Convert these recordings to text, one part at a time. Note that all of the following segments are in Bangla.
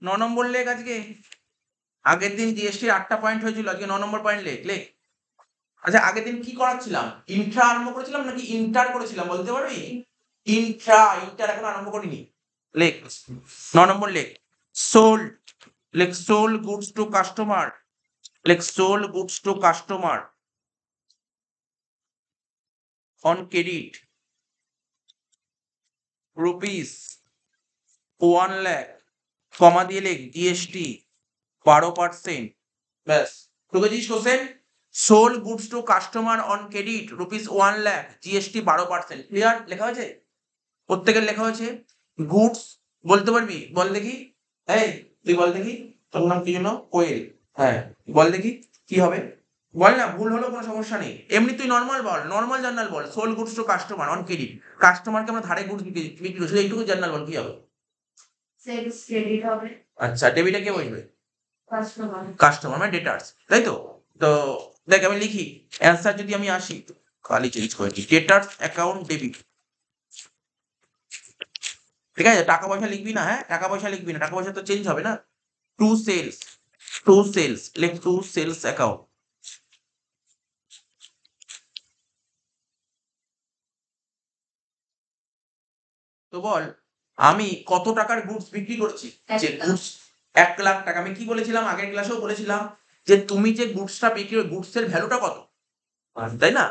নম্বর লেখ আজকে। আগের দিন জিএসটি 8টা পয়েন্ট হয়েছিল, আজকে 9 নম্বর পয়েন্ট লেখ লেখ। আচ্ছা আগের দিন কি করাচ্ছিলাম? ইন্ট্রা আরম্ভ করেছিলাম নাকি ইন্টার করেছিলাম বলতে পারবি? ইন্টার এখন আরম্ভ করিনি। লেখ 9 নম্বর লেখ। সোল্ড, লেখ সোল্ড গুডস টু কাস্টমার, লেখ sold goods to customer on credit rupees 1 lakh, comma দিয়ে লেখ জিএসটি 12%। ব্যাস ঢুকেছিস question? Sold goods to customer on credit rupees 1 lakh, GST 12%। Clear? লেখা হয়েছে, প্রত্যেকের লেখা হয়েছে। গুডস বলতে পারবি? বল দেখি, এই তুই বল দেখি, তোর নাম কি যেন? কোয়েল। হ্যাঁ বল দেখি কি হবে, বল না, ভুল হলেও কোনো সমস্যা নেই। এমনি তুই নর্মাল বল, নর্মাল জার্নাল বল। Sold goods to customer on credit, কাস্টমারকে আমরা ধারে গুডস বিক্রি করছি, এইটুকু জার্নাল বল, কি হবে? সেলস ক্রেডিট হবে। আচ্ছা ডেবিটে কে বসবে? কাস্টমার। কাস্টমার মানে ডেটার্স, তাই তো? তো দেখ আমি লিখি অ্যান্সার, যদি আমি আসি খালি চেঞ্জ করে দিই, ডেটার্স অ্যাকাউন্ট ডেবিট। ঠিক আছে, টাকা পয়সা লিখবি না, হ্যাঁ টাকা পয়সা লিখবি না, টাকা পয়সা তো চেঞ্জ হবে না। টু সেলস, টু সেলস লেখ, টু সেলস অ্যাকাউন্ট। তো বল আমি কত টাকার গুডস বিক্রি করেছি? যে গুডস 1 লাখ টাকা। আমি কি বলেছিলাম আগের ক্লাসেও বলেছিলাম যে তুমি যে গুডসটা বিক্রি, গুডসের ভ্যালুটা কত, তাই না?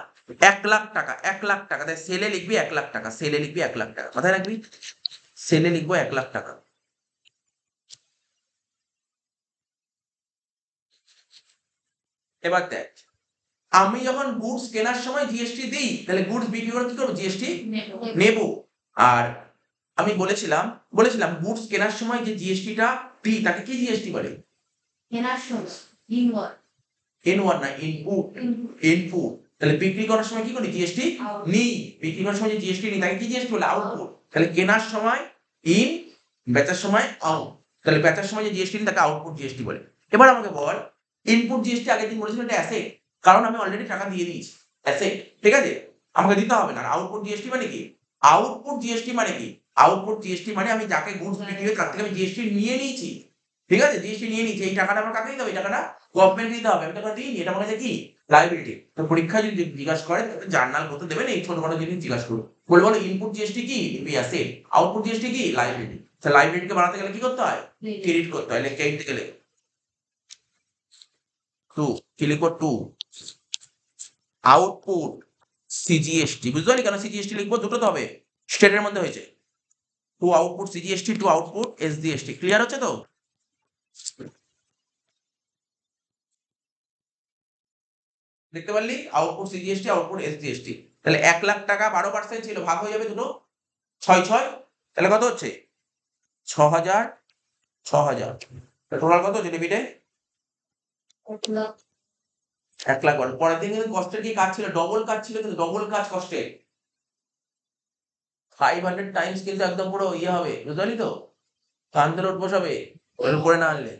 1 লাখ টাকা, 1 লাখ টাকা, তাই সেলে লিখবি 1 লাখ টাকা, সেলে লিখবি 1 লাখ টাকা, মাথায় রাখবি, সেলে লিখবো 1 লাখ টাকা। এবার দেখ, আমি যখন গুডস কেনার সময় জিএসটি দিই, তাহলে গুডস বিক্রি করে কি করবো? জিএসটি নেব। আর আমি বলেছিলাম গুডস কেনার সময় যে জিএসটিটা দিই তাকে কি জিএসটি বলে? কেনার সময় ইনওয়ার্ড। N1 না ইনপুট, ইনপুট। তাহলে বিক্রি করার সময় কি করি? জিএসটি নিই। বিক্রি করার সময় যে জিএসটি নিই তাকে কি জিএসটি বলে? আউটপুট। তাহলে কেনার সময় ইন, বেচার সময় আউট। তাহলে বেচার সময় যে জিএসটি নিই তাকে আউটপুট জিএসটি বলে। এবার আমাকে বল, ইনপুট জিএসটি আগের দিন বলেছিলাম এটা অ্যাসেট, কারণ আমি অলরেডি টাকা দিয়ে দিয়েছি, অ্যাসেট, ঠিক আছে, আমাকে দিতে হবে না। আর আউটপুট জিএসটি মানে কি? আউটপুট জিএসটি মানে কি? আউটপুট জিএসটি মানে আমি যাকে গুডস বিক্রি করে তার থেকে আমি জিএসটি নিয়ে নিয়েছি, ঠিক আছে, জিএসটি নিয়ে নিয়েছি। এই টাকাটা আমার কাকে দিতে হবে? এই টাকাটা গভর্নমেন্ট দিতে হবে। আমি টাকা দিইনি, এটা আমার কাছে কি? লায়াবিলিটি। তো পরীক্ষায় যদি জিজ্ঞাসা করে জার্নাল করতে দেবে না, এই ছোটখাটো জিনিস জিজ্ঞাসা করবে। বলবো বলো ইনপুট জিএসটি কি? অ্যাসেট। আউটপুট জিএসটি কি? লায়াবিলিটি। তো লায়াবিলিটিকে বাড়াতে গেলে কি করতে হয়? ক্রেডিট করতে হয়। ক্রেডিট গেলে টু, কি লিখবো? To output CGST. বুঝতে পারলি কেন সিজিএসটি লিখবো? দুটো তো হবে, স্টেটের মধ্যে হয়েছে। To output CGST, to output SGST. Clear হচ্ছে তো? দেখতে পারলি আউটপুট সিজিএসটি, আউটপুট এসডিএসটি। তাহলে 1 লাখ টাকা 12% ছিল, ভাগ হয়ে যাবে দুটো, 6 তাহলে কত হচ্ছে? 6,000, 6,000। টোটাল কত হচ্ছে ডেবিটে? 1 লাখ বল। পরের দিন কিন্তু কষ্টের কি কাজ ছিল? ডবল কাজ ছিল, কিন্তু ডবল কাজ কষ্টে 500 টাইমস কিন্তু একদম পুরো ইয়ে হবে, বুঝতে পারলি তো? কান ধরে উঠবো সবে ওর করে না আনলে।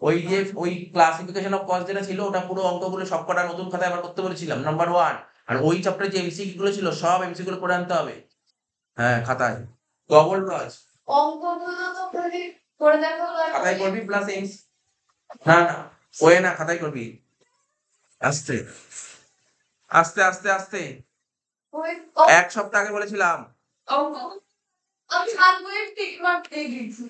ওই যে ওই ক্লাসিফিকেশন অফ কস্ট যেটা ছিল ওটা পুরো অঙ্কগুলো সবকটা নতুন খাতায় আবার করতে বলেছিলাম, নাম্বার 1। আর ওই চ্যাপ্টারে যে এমসিকিউ গুলো ছিল সব এমসিকিউ গুলো করে আনতে হবে, হ্যাঁ খাতায়, ডবল কাজ। অঙ্কগুলো তো করে দেখো, খাতায় করবি প্লাস এমস, না না ওয়ে না, খাতায় করবি। আস্তে আস্তে আস্তে আস্তে, ওই 1 সপ্তাহ আগে বলেছিলাম। অঙ্ক আমি হাত বইয়ের টিক মার্ক দিয়ে দিয়েছি।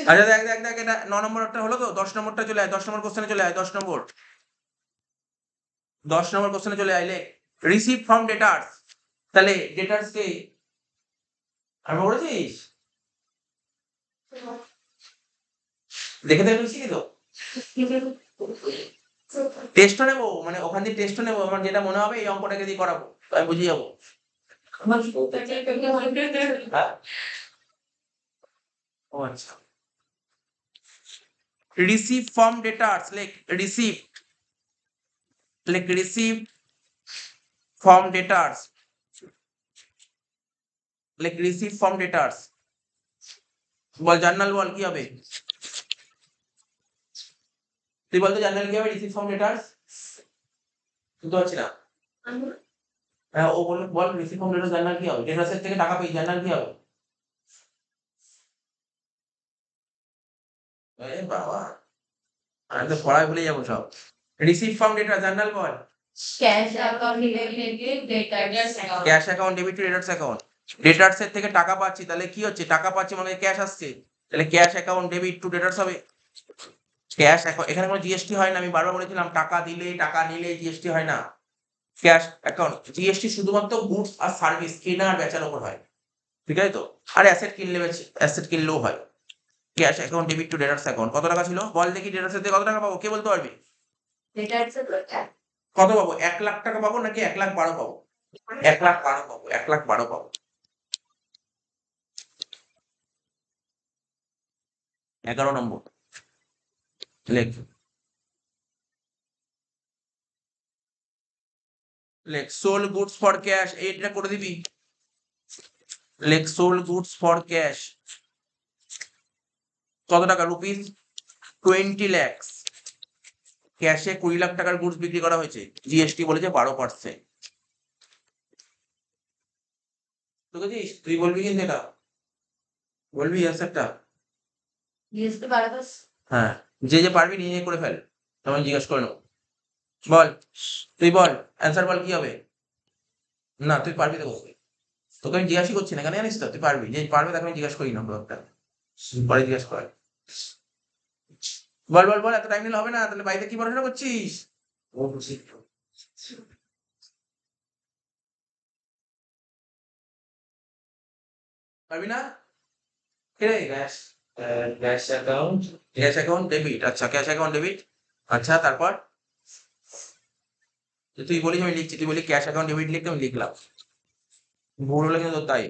আচ্ছা দেখ দেখ দেখ, এটা 9 নম্বরটা হলো তো, 10 নম্বরটা চলে আয়, 10 নম্বর কোশ্চেনে চলে আয়, 10 নম্বর, 10 নম্বর কোশ্চেনে চলে আইলে রিসিভ ফ্রম ডেটার্স। তাহলে ডেটার্স কে আরম্ভ করেছিস? দেখে দেখে শিখি তো। টেস্টও নেবো, মানে ওখান দিয়ে টেস্টও নেবো, আমার যেটা মনে হবে এই অঙ্কটাকে দিয়ে করাবো, তো আমি বুঝে যাবো। হ্যাঁ? ও আচ্ছা, রিসিভ ফ্রম ডেটার্স লেখ, রিসিভ লেখ, রিসিভ ফ্রম ডেটার্স লেখ, রিসিভ ফ্রম ডেটার্স। বল জার্নাল বল কি হবে? তুই বলতো জার্নাল কি হবে? রিসিভ ফ্রম ডেটার্স, বুঝতে পারছি না। হ্যাঁ ও বললো বল রিসিভ ফ্রম ডেটার্স জার্নাল কি হবে? ডেটার্সের থেকে টাকা পেয়ে জার্নাল কি হবে? এ বাবা আমি তো পড়ায় ভুলে যাবো সব। রিসিভ ফ্রম ডেটার জার্নাল বল। Cash account debit debtors account. Cash account debit to debtors account. Debtors এর থেকে টাকা পাচ্ছি তাহলে কি হচ্ছে? টাকা পাচ্ছি মানে ক্যাশ আসছে। তাহলে ক্যাশ অ্যাকাউন্ট ডেবিট টু ডেটার্স হবে। ক্যাশ অ্যাকাউন্ট এখানে কোনো জিএসটি হয় না, আমি বারবার বলেছিলাম টাকা দিলে টাকা নিলে জিএসটি হয় না। ক্যাশ অ্যাকাউন্ট জিএসটি শুধুমাত্র গুডস আর সার্ভিস কেনা আর বেচার উপর হয়, ঠিক আছে তো? আর অ্যাসেট কিনলে অ্যাসেট কিনলেও হয়। Cash account debit to debtors account কত টাকা ছিল বল দেখি? ডেটার্স থেকে কত টাকা পাবো কে বলতে পারবি? Debtors কত পাবো? 1,00,000 টাকা পাবো নাকি 1,12,000 পাবো? 1,12,000 পাবো, 1,12,000 পাবো। 11 নম্বর লেখ। লেখ সোল গুডস ফর ক্যাশ, এইটা করে দিবি। লেখ সোল গুডস ফর ক্যাশ কত টাকা? Rupees 20 lakhs। ক্যাশে 20 লাখ টাকার গুডস বিক্রি করা হয়েছে, জিএসটি বলেছে 12%। বুঝেছিস? তুই বলবি কিন্তু এটা বলবি অ্যান্সারটা। used to Barabbas. হ্যাঁ যে যে পারবি নিয়ে করে ফেল, তখন জিজ্ঞেস করে নেবো। বল তুই বল অ্যান্সার বল কি হবে? না তুই পারবি তো বলবি, তোকে আমি জিজ্ঞাসা করছি না কেন জানিস তো? তুই পারবি, যে পারবে তাকে আমি জিজ্ঞাসা করি না ব্লগটা, পরে জিজ্ঞেস কর। বল বল বল, এত টাইম নিলে হবে না, তাহলে বাড়িতে কি পড়াশোনা করছিস? ও বুঝি। পারবি না? কে গ্যাস Cash account, cash account debit, আচ্ছা ক্যাশ অ্যাকাউন্ট ডেবিট। আচ্ছা তারপর তুই বলিস আমি লিখছি, তুই বলি ক্যাশ অ্যাকাউন্ট ডেবিট লিখতে আমি লিখলাম, ভুল হলে কিন্তু তোর তাই।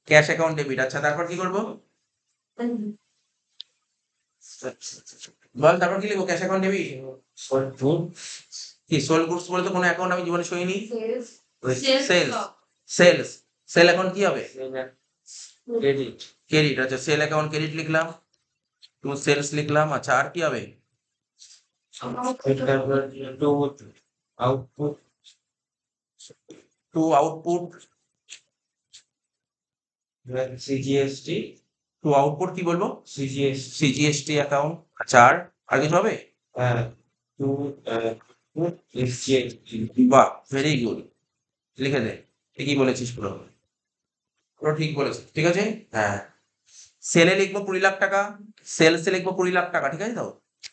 ক্যাশ অ্যাকাউন্ট ডেবিট, আচ্ছা তারপর কি করবো বল? তারপর কি লিখবো? Cash account debit for food, কি সোল গুডস বলে তো কোনো অ্যাকাউন্ট আমি জীবনে সইনি। Sales. with sales, sales sale account কি হবে? credit, ক্রেডিট, আচ্ছা সেল অ্যাকাউন্ট ক্রেডিট লিখলাম, টু সেলস লিখলাম, আচ্ছা আর কি হবে? to output, to output, CGST, to output কি বলবো? CGST, সিজিএসটি অ্যাকাউন্ট, আচ্ছা আর কিছু হবে? to put exchange, বাহ ভেরি গুড, লিখে দে, ঠিকই বলেছিস পুরো, পুরো ঠিক বলেছিস, ঠিক আছে। হ্যাঁ সেলে লিখবো 20 লাখ টাকা, সেলসে লিখবো 20 লাখ টাকা, ঠিক আছে তো?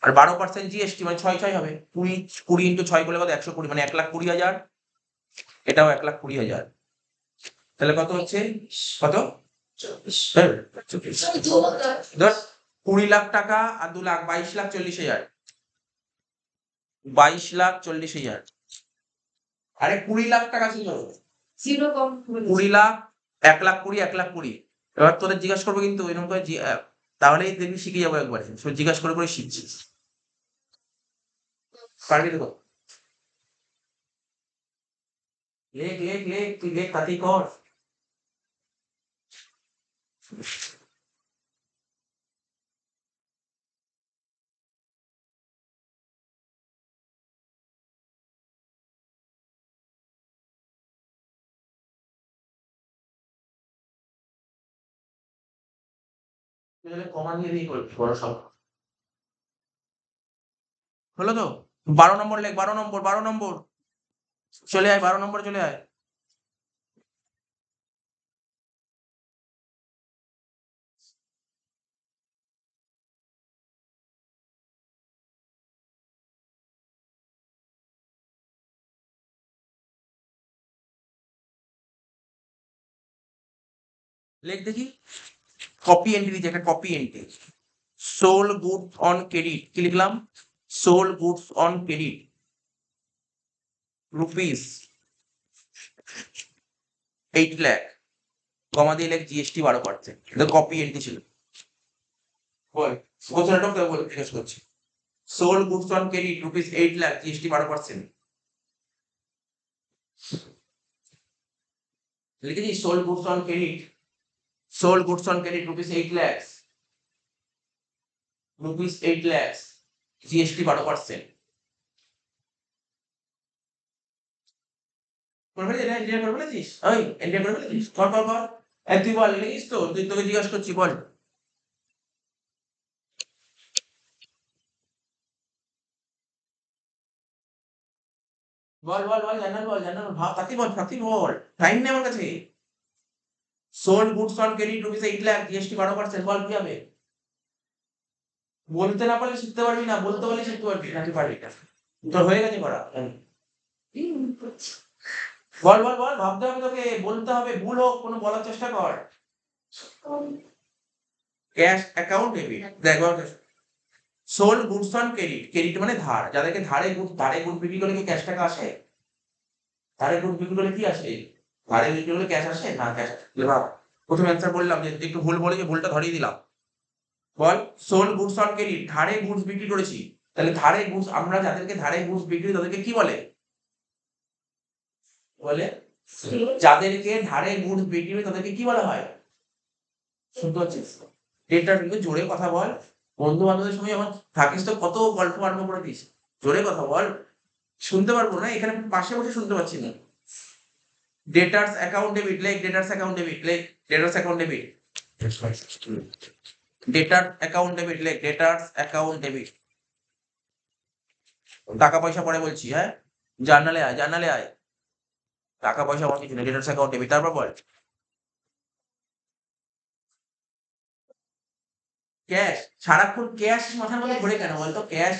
আর 12% জিএসটি মানে 6 হবে, 20 ইন্টু 6 করলে কত? 120 মানে 1,20,000। এটাও 1,20,000, তাহলে কত হচ্ছে? কত? ধর 20 লাখ টাকা আর 2 লাখ 22,40,000, 22,40,000। আরে 20 লাখ টাকা ছিল, 20 লাখ, 1,20,000, 1,20,000। এবার তোদের জিজ্ঞাসা করবো কিন্তু এরকম করে তাহলেই দেখবি শিখে যাবো একবারে, জিজ্ঞাসা করে করে শিখছিস, পারবি তো? লেখ লেখ লেখ, তুই লেখ তাতেই কর। তুই তাহলে কমা দিয়ে দিয়ে করবি বড় সব। হলো তো? 12 নম্বর লেখ, 12 নম্বর, 12 নম্বর চলে আয়, 12 নম্বর চলে আয়। লেখ দেখি, কপি এন্ট্রি দিচ্ছে, একটা copy entry. Sold goods on credit, কি লিখলাম? Sold goods on credit rupees 8 lakh, comma দিয়ে লেখ জিএসটি 12%, এটা কপি এন্ট্রি ছিল। বল কোথাটা তো বল, জিজ্ঞেস করছি। Sold goods on credit rupees 8 lakh, GST 12%। লিখেছি sold goods on credit, sold goods on credit rupees 8 lakh, rupees 8 lakh, GST 12%। করে ফেলেছিস না? এনটিআর করে ফেলেছিস? ওই এনটিআর করে ফেলেছিস? কর। এই তুই বল, লিখিস তো? তুই, তোকে জিজ্ঞাসা করছি, বল। বল, জার্নাল ভাব, তাড়াতাড়ি বল। টাইম নেই আমার কাছে। Sold goods on credit rupees 8 lakh, GST 12%, বল কি হবে? বলতে না পারলে শিখতে পারবি না, বলতে পারলে শিখতে পারবি, নাকি পারবি না? তোর হয়ে গেছে করা। বল, ভাবতে হবে তোকে, বলতে হবে, ভুল হোক কোনো বলার চেষ্টা কর। ক্যাশ অ্যাকাউন্ট ডেবিট, দেখ sold goods on credit, credit মানে ধার, যাদেরকে ধারে গুড বিক্রি করে কি ক্যাশ টাকা আসে? ধারে গুড বিক্রি করে কি আসে? ধারে বিক্রি করলে ক্যাশ আসে না, ক্যাশ ভাব। প্রথম অ্যান্সার বললাম যে একটু ভুল বলে, যে ভুলটা ধরিয়ে দিলাম। বল, সোল্ড গুডস অন ক্রেডিট, ধারে গুডস বিক্রি করেছি, তাহলে ধারে গুডস, আমরা যাদেরকে ধারে গুডস বিক্রি, তাদেরকে কি বলে? বলে যাদেরকে ধারে গুডস বিক্রি করে তাদেরকে কি বলা হয়? শুনতে পাচ্ছিস? এটা কিন্তু জোরে কথা বল। বন্ধু বান্ধবের সঙ্গে আমার থাকিস তো কত গল্প আরম্ভ করে দিস। জোরে কথা বল, শুনতে পারবো না, এখানে পাশে বসে শুনতে পাচ্ছি না। ডেটার্স অ্যাকাউন্ট ডেবিট, লেখ ডেটার্স অ্যাকাউন্ট ডেবিট, লেখ ডেটার্স অ্যাকাউন্ট ডেবিট, ডেটার অ্যাকাউন্ট ডেবিট, লেখ ডেটার্স অ্যাকাউন্ট ডেবিট। টাকা পয়সা পরে বলছি, হ্যাঁ? জার্নালে আয়। টাকা পয়সা আমার কিছু নেই, ডেটার্স অ্যাকাউন্ট ডেবিট। তারপর বল, ক্যাশ। সারাক্ষণ ক্যাশ মাথার মধ্যে ঘুরে কেন বলতো? ক্যাশ,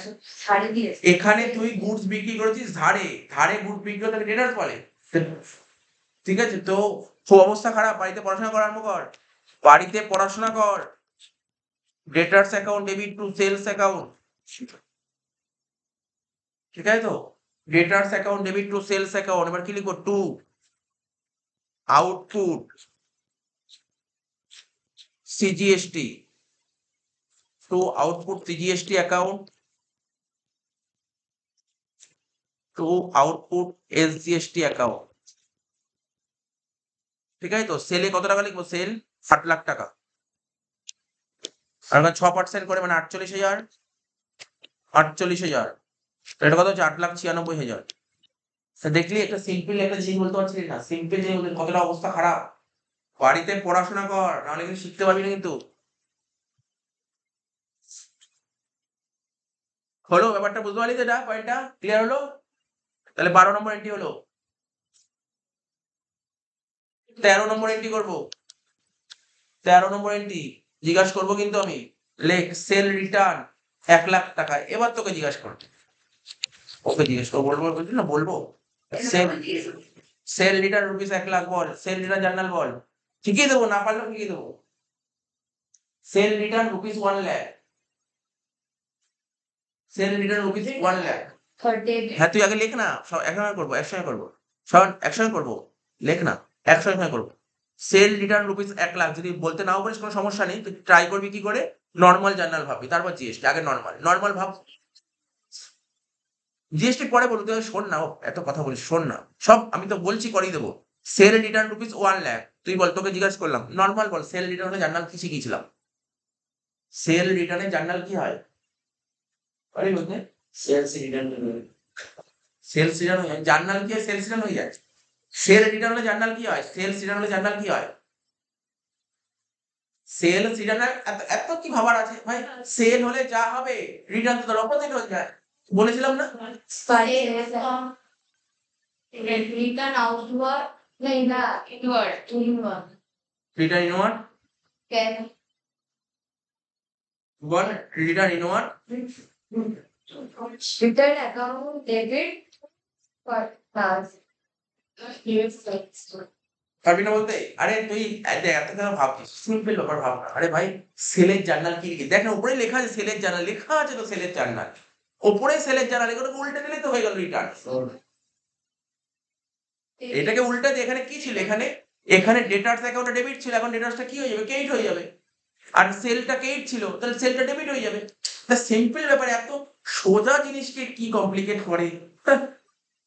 এখানে তুই গুডস বিক্রি করেছিস ধারে গুডস বিক্রি করে তাকে ডেটার্স বলে। ঠিক আছে তো? খুব অবস্থা খারাপ, বাড়িতে পড়াশোনা করা আরম্ভ কর, বাড়িতে পড়াশোনা কর। Debtors account debit to sales account, ঠিক আছে তো? Debtors account debit to sales account, এবার কি লিখবো? To output CGST, to output CGST account, to output SGST account, ঠিক আছে তো? সেলে কত টাকা লিখবো? সেল 8 লাখ টাকা, আর 6% করে মানে 48,000, 48,000, এটা কত হচ্ছে? 8,96,000। দেখলি একটা সিম্পল একটা জিনিস বলতে পারছিস না? সিম্পল জিনিস বলতে কতটা অবস্থা খারাপ। বাড়িতে পড়াশোনা কর, নাহলে কিন্তু শিখতে পারবি না কিন্তু। হলো ব্যাপারটা? বুঝতে পারলি তো? এটা পয়েন্টটা ক্লিয়ার হলো? তাহলে 12 নম্বর এন্ট্রি হলো। 13 নম্বর এন্ট্রি করবো। 13 নম্বর এন্ট্রি জিজ্ঞাসা করবো কিন্তু আমি। লেখ সেল রিটার্ন 1 লাখ টাকা। এবার তোকে জিজ্ঞাসা করবো, ওকে জিজ্ঞেস করবো, বলবো বলছি না, বলবো। সেল রিটার্ন রুপিস 1 লাখ বল, সেল রিটার্ন জার্নাল বল। ঠিকই দেবো, না পারলেও ঠিকই দেবো। Sell return rupees 1 lakh, sell return rupees 1 lakh. হ্যাঁ তুই আগে লেখ না, সব একসঙ্গে করবো, সব একসঙ্গে করবো। লেখ না, একসঙ্গে করবো। সেল রিটার্ন রুপিস 1 লাখ, যদি বলতে নাও পারিস কোনো সমস্যা নেই, তুই ট্রাই করবি কি করে? নর্মাল জার্নাল ভাববি, তারপর জিএসটি। আগে নর্মাল ভাব, জিএসটি পরে বলবো। তুই শোন না, ও এত কথা বলিস, শোন না, সব আমি তো বলছি করেই দেবো। সেল রিটার্ন রুপিস 1 লাখ, তুই বল, তোকে জিজ্ঞাসা করলাম, নর্মাল বল। সেল রিটার্নে জার্নাল কি শিখিয়েছিলাম? সেল রিটার্নে জার্নাল কি হয়? পারি বলতে? সেলস রিটার্ন, সেলস রিটার্ন হয়ে যায় জার্নাল, কি হয়? সেলস রিটার্ন হয়ে যায়। সেল রিটার্ন হলে জার্নাল কি হয়? সেলস রিটার্ন হলে জার্নাল কি হয়? সেলস রিটার্ন, এত কি ভাবার আছে ভাই? সেল হলে যা হবে, রিটার্ন তো তার অপোজিট হয়ে যায়। বলেছিলাম না? Return outward, नहीं ना inward, inward. Return inward, Can ball return inward. return account debit for pass. Yes, পারবি না বলতে? আরে তুই দেখ, এত কথা ভাবছিস, সিম্পল ব্যাপার ভাব না। আরে ভাই, সেলের জার্নাল কি লিখে দেখ না, উপরে লেখা আছে সেলের জার্নাল, লেখা আছে তো সেলের জার্নাল, উপরে সেলের জার্নাল, এগুলো উল্টে দিলে তো হয়ে গেল রিটার্ন। এটাকে উল্টে দিয়ে এখানে কি ছিল? এখানে ডেটার্স অ্যাকাউন্টে ডেবিট ছিল, এখন ডেটার্সটা কি হয়ে যাবে? ক্রেডিট হয়ে যাবে। আর সেলটা ক্রেডিট ছিল, তাহলে সেলটা ডেবিট হয়ে যাবে। তা সিম্পল ব্যাপার, এত সোজা জিনিসকে কি কমপ্লিকেট করে?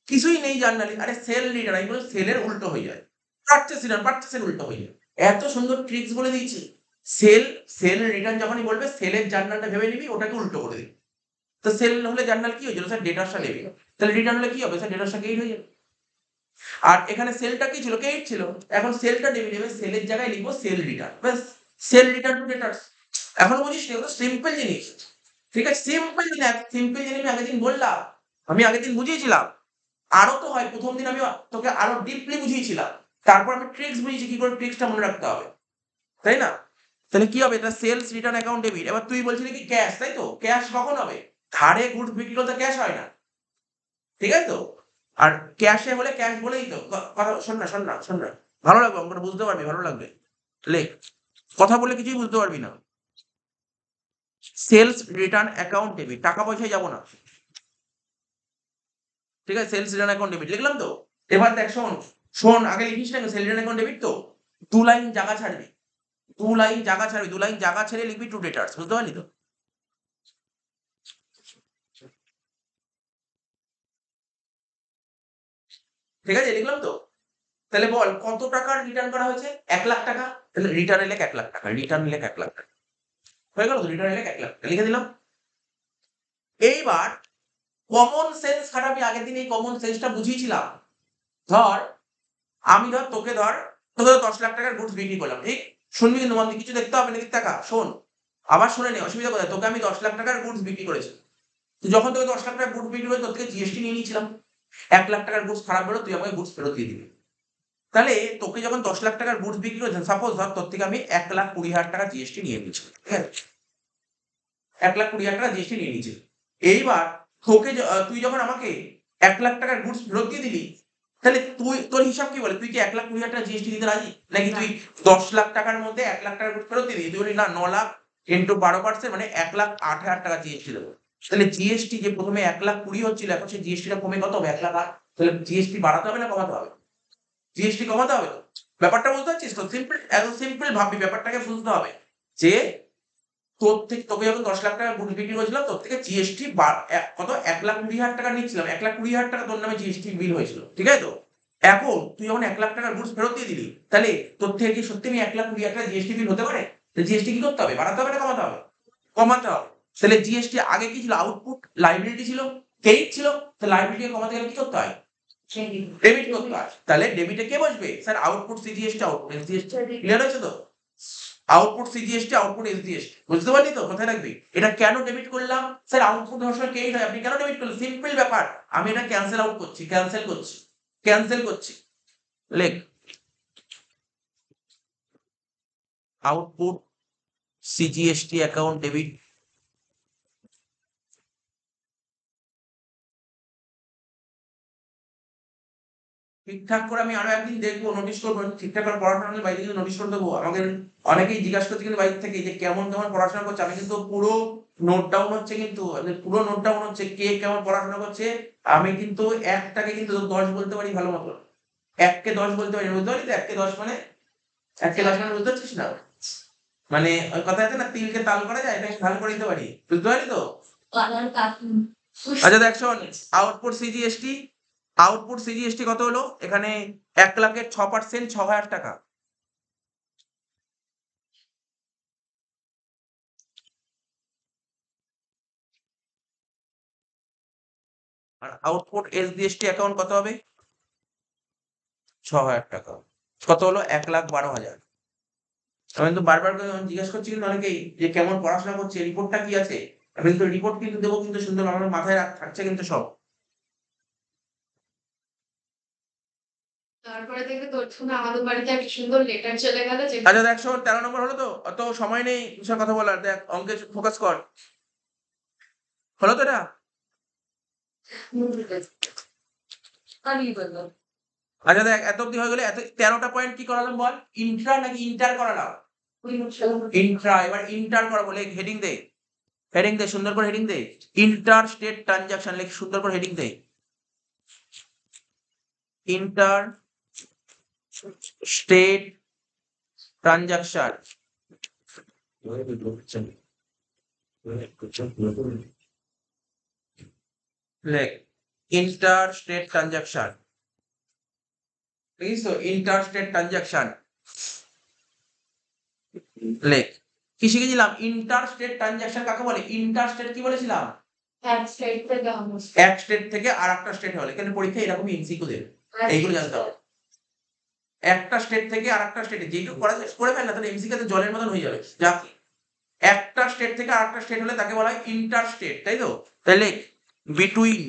কিছুই নেই জার্নালে। আরে সেল রিটার্ন, এগুলো সেলের উল্টো হয়ে যায়, পারচেসের উল্টো হয়ে যায়। এত সুন্দর ট্রিক্স বলে দিয়েছি। সেল রিটার্ন যখনই বলবে, সেলের জার্নালটা ভেবে নিবি, ওটাকে উল্টো করে দিবি। তো সেল হলে জার্নাল কি হয়েছিল? স্যার ডেটার্সটা নেবে, তাহলে রিটার্ন হলে কি হবে? স্যার ডেটার্সটা ক্রেডিট হয়ে যাবে। আর এখানে সেলটা কি ছিল, ক্রেডিট ছিল। এখন সেলটা ডেবিট হবে, সেলের জায়গায় লিখবো সেল রিটার্ন, ব্যাস। Sale return to debtors. এখন বুঝিস না, এগুলো সিম্পল জিনিস, ঠিক আছে? সিম্পল জিনিস, সিম্পল জিনিস আমি আগের দিন বললাম, আমি আগের দিন বুঝিয়েছিলাম। আরো তো হয়, প্রথম দিন আমি তোকে আরো ডিপলি বুঝিয়েছিলাম, তারপর আমি ট্রিক্স বুঝিয়েছি কি করে ট্রিক্সটা মনে রাখতে হবে, তাই না? তাহলে কি হবে, এটা সেলস রিটার্ন অ্যাকাউন্ট ডেবিট। এবার তুই বলছিলি কি ক্যাশ, তাই তো? ক্যাশ কখন হবে? ধারে গুডস বিক্রি করতে ক্যাশ হয় না, ঠিক আছে তো? আর ক্যাশে হলে ক্যাশ বলেই তো কথা। শোন না, শোন না, শোন না, ভালো লাগবে অঙ্কটা, বুঝতে পারবি, ভালো লাগবে। লেখ, কথা বলে কিছুই বুঝতে পারবি না। সেলস রিটার্ন অ্যাকাউন্ট ডেবিট, টাকা পয়সায় যাবো না, ঠিক আছে? সেলস রিটার্ন অ্যাকাউন্ট ডেবিট লিখলাম তো। এবার দেখ, শোন শোন, আগে লিখিস না সেল রিটার্ন অ্যাকাউন্ট ডেবিট তো, 2 লাইন জায়গা ছাড়বি, 2 লাইন জায়গা ছাড়বি, 2 লাইন জায়গা ছেড়ে লিখবি টু ডেটার্স, বুঝতে পারলি তো? ঠিক আছে, লিখলাম তো। তাহলে বল কত টাকার রিটার্ন করা হয়েছে? 1,00,000 টাকা। তাহলে রিটার্ন লেখ 1,00,000 টাকা, রিটার্ন লেখ 1,00,000 টাকা, হয়ে গেল তো? রিটার্ন লেখ 1,00,000 টাকা লিখে দিলাম। এইবার কমন সেন্স খাটাবি, আগের দিন এই কমন সেন্সটা বুঝিয়েছিলাম। ধর আমি তোকে 10,00,000 টাকার গুডস বিক্রি করলাম, ঠিক? শুনবি কিন্তু মন দিয়ে, কিছু দেখতে হবে না, দিক টাকা শোন, আবার শুনে নে, অসুবিধা কোথায়? তোকে আমি 10,00,000 টাকার গুডস বিক্রি করেছি, তো যখন তোকে 10,00,000 টাকার গুডস বিক্রি করে তোর থেকে জিএসটি নিয়ে নিয়েছিলাম, 1,00,000 টাকার গুডস খারাপ বেরো, তুই আমাকে গুডস ফেরত দিয়ে দিবি। তাহলে তোকে যখন 10,00,000 টাকার গুডস বিক্রি করেছেন, সাপোজ ধর তোর থেকে আমি 1,20,000 টাকা জিএসটি নিয়ে নিয়েছি, ঠিক আছে? 1,20,000 টাকা জিএসটি নিয়ে নিয়েছি। এইবার তোকে তুই যখন আমাকে 1,00,000 টাকার গুডস ফেরত দিয়ে দিলি, তাহলে তুই তোর হিসাব কি বলে? তুই কি 1,20,000 টাকা জিএসটি দিতে রাজি, নাকি তুই 10,00,000 টাকার মধ্যে 1,00,000 টাকার গুডস ফেরত দিয়ে দিবি? তুই বলি না, 9,00,000 ইন্টু 12% মানে 1,08,000 টাকা জিএসটি দেবো। তাহলে জিএসটি যে প্রথমে 1,20,000 হচ্ছিল, এখন সেই জিএসটিটা কমে কত হবে? 1,08,000। তাহলে জিএসটি বাড়াতে হবে না কমাতে হবে? জিএসটি কমাতে হবে তো। ব্যাপারটা বুঝতে পারছিস তো? সিম্পল, এত সিম্পল ভাববি, ব্যাপারটাকে বুঝতে হবে যে তোকে যখন 10,00,000 টাকা গুডস বিক্রি করেছিলাম, তোর থেকে জিএসটি কত 1,20,000 টাকা নিচ্ছিলাম, 1,20,000 টাকা তোর নামে জিএসটি বিল হয়েছিল, ঠিক আছে তো? এখন তুই যখন 1,00,000 টাকার গুডস ফেরত দিয়ে দিলি, তাহলে তোর থেকে কি সত্যি আমি 1,20,000 টাকা জিএসটি বিল হতে পারে? জিএসটি কি করতে হবে? বাড়াতে হবে না কমাতে হবে? কমাতে হবে। তাহলে জিএসটি আগে কি ছিল? আউটপুট লাইবিলিটি ছিল, ক্রেডিট ছিল। তাহলে লাইবিলিটি কমাতে গেলে কি করতে হয়? ডেবিট করতে হয়। তাহলে ডেবিটে কে বসবে? Sir output CGST, output SGST. Clear হয়েছে তো? আউটপুট সিজিএসটি, আউটপুট এসজিএসটি, বুঝতে পারলি তো? কোথায় রাখবি? এটা কেন ডেবিট করলাম? স্যার আউটপুট হওয়ার সময় ক্রেডিট হয়, আপনি কেন ডেবিট করলেন? সিম্পল ব্যাপার, আমি এটা ক্যান্সেল আউট করছি, ক্যান্সেল করছি, ক্যান্সেল করছি। লেখ আউটপুট সিজিএসটি অ্যাকাউন্ট ডেবিট। ঠিকঠাক করে আমি আরো একদিন দেখবো, নোটিশ করবো, ঠিকঠাক করে পড়াশোনা হলে বাইরে কিন্তু নোটিশ করে দেবো। আমাকে অনেকেই জিজ্ঞাসা করছে কিন্তু বাইরে থেকে যে কেমন কেমন পড়াশোনা করছে। আমি কিন্তু পুরো নোট ডাউন হচ্ছে, কিন্তু পুরো নোট ডাউন হচ্ছে কে কেমন পড়াশোনা করছে। আমি কিন্তু একটাকে কিন্তু 10 বলতে পারি ভালো মতো, 1 কে 10 বলতে পারি, বুঝতে পারি তো? 1 কে 10 মানে, 1 কে 10 মানে বুঝতে পারছিস না? মানে ওই কথা আছে না, তিলকে তাল করা যায়, এটা আমি ভালো করে দিতে পারি, বুঝতে পারি তো? আচ্ছা দেখ শোন, আউটপুট সিজিএসটি, আউটপুট সিজিএসটি কত হলো? এখানে 1,00,000-এর 6% 6,000 টাকা। আর আউটপুট এসডিএসটি অ্যাকাউন্ট কত হবে? 6,000 টাকা। কত হলো? 1,12,000। আমি কিন্তু বারবার করে যখন জিজ্ঞেস করছি কিন্তু অনেকেই যে কেমন পড়াশোনা করছে, রিপোর্টটা কি আছে? আমি কিন্তু রিপোর্ট কিন্তু দেবো, কিন্তু সুন্দর আমার মাথায় থাকছে কিন্তু সব। তারপরে দেখবে তোর জন্য আমাদের বাড়িতে একটা সুন্দর লেটার চলে গেল যে আচ্ছা দেখ শোন, 13 নম্বর হলো তো? অত সময় নেই সব কথা বলার, দেখ অঙ্কে ফোকাস কর। হলো তো এটা? আমি বলবো আচ্ছা দেখ, এত অব্দি হয়ে গেলে, এত 13টা পয়েন্ট কি করালাম বল? ইন্ট্রা নাকি ইন্টার করালাম? ইন্ট্রা। এবার ইন্টার করাবো, লেখ হেডিং দে, হেডিং দে, সুন্দর করে হেডিং দে। ইন্টার স্টেট ট্রানজাকশন, লেখ সুন্দর করে হেডিং দে। ইন্টার স্টেট ট্রানজাকশন, লেখ ইন্টার স্টেট ট্রানজাকশন, বুঝিস তো? ইন্টার স্টেট ট্রানজাকশন লেখ। কি শিখেছিলাম? ইন্টার স্টেট ট্রানজাকশন কাকে বলে? ইন্টার স্টেট কি বলেছিলাম? এক স্টেট থেকে আমরা এক স্টেট থেকে আর একটা স্টেট হলে, এখানে পরীক্ষা এরকমই এমসিকিউ দেবে। এইগুলো জানতে হবে। একটা স্টেট থেকে আর একটা স্টেটে যেটুকু করা যায় করে ফেল না, তাহলে এমসিকিউ তো জলের মতন হয়ে যাবে। যা একটা স্টেট থেকে আর একটা স্টেট হলে তাকে বলা হয় ইন্টার স্টেট, তাই তো? তাহলে between,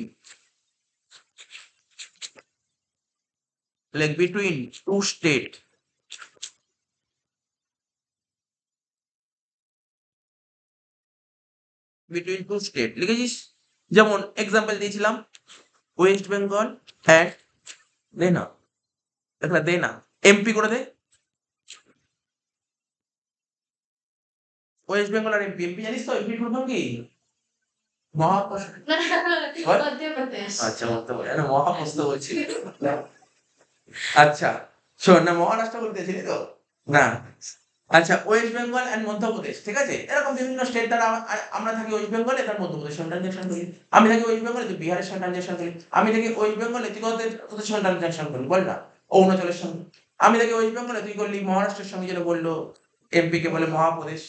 like between two state, between two state লিখেছিস? যেমন এক্সাম্পল দিয়েছিলাম ওয়েস্ট বেঙ্গল অ্যান্ড দে না, দেখ না, দে না, এমপি করে দে। ওয়েস্ট বেঙ্গল আর এমপি, এমপি জানিস তো এমপি ফুল ফর্ম কি? মহাপ্রসাদ। मध्य प्रदेश আচ্ছা বলতে পারি না, মহাপ্রস্ত বলছি। আচ্ছা শোন না, মহারাষ্ট্র বলতেছিলি তো না। আচ্ছা ওয়েস্ট বেঙ্গল এন্ড মধ্যপ্রদেশ, ঠিক আছে? এরকম বিভিন্ন স্টেট দ্বারা আমরা থাকি ওয়েস্ট বেঙ্গলে, তার মধ্যপ্রদেশ সঙ্গে ট্রানজাকশন করি। আমি থাকি ওয়েস্ট বেঙ্গলে, তুই বিহারের সঙ্গে ট্রানজাকশন করি। আমি থাকি ওয়েস্ট বেঙ্গলে, তুই তোদের সঙ্গে ট্রানজাকশন করি, বল না, অরুণাচলের সঙ্গে। আমি থাকি ওয়েস্ট বেঙ্গলে, তুই করলি মহারাষ্ট্রের সঙ্গে, যেটা বললো এমপি কে বলে মহাপ্রদেশ।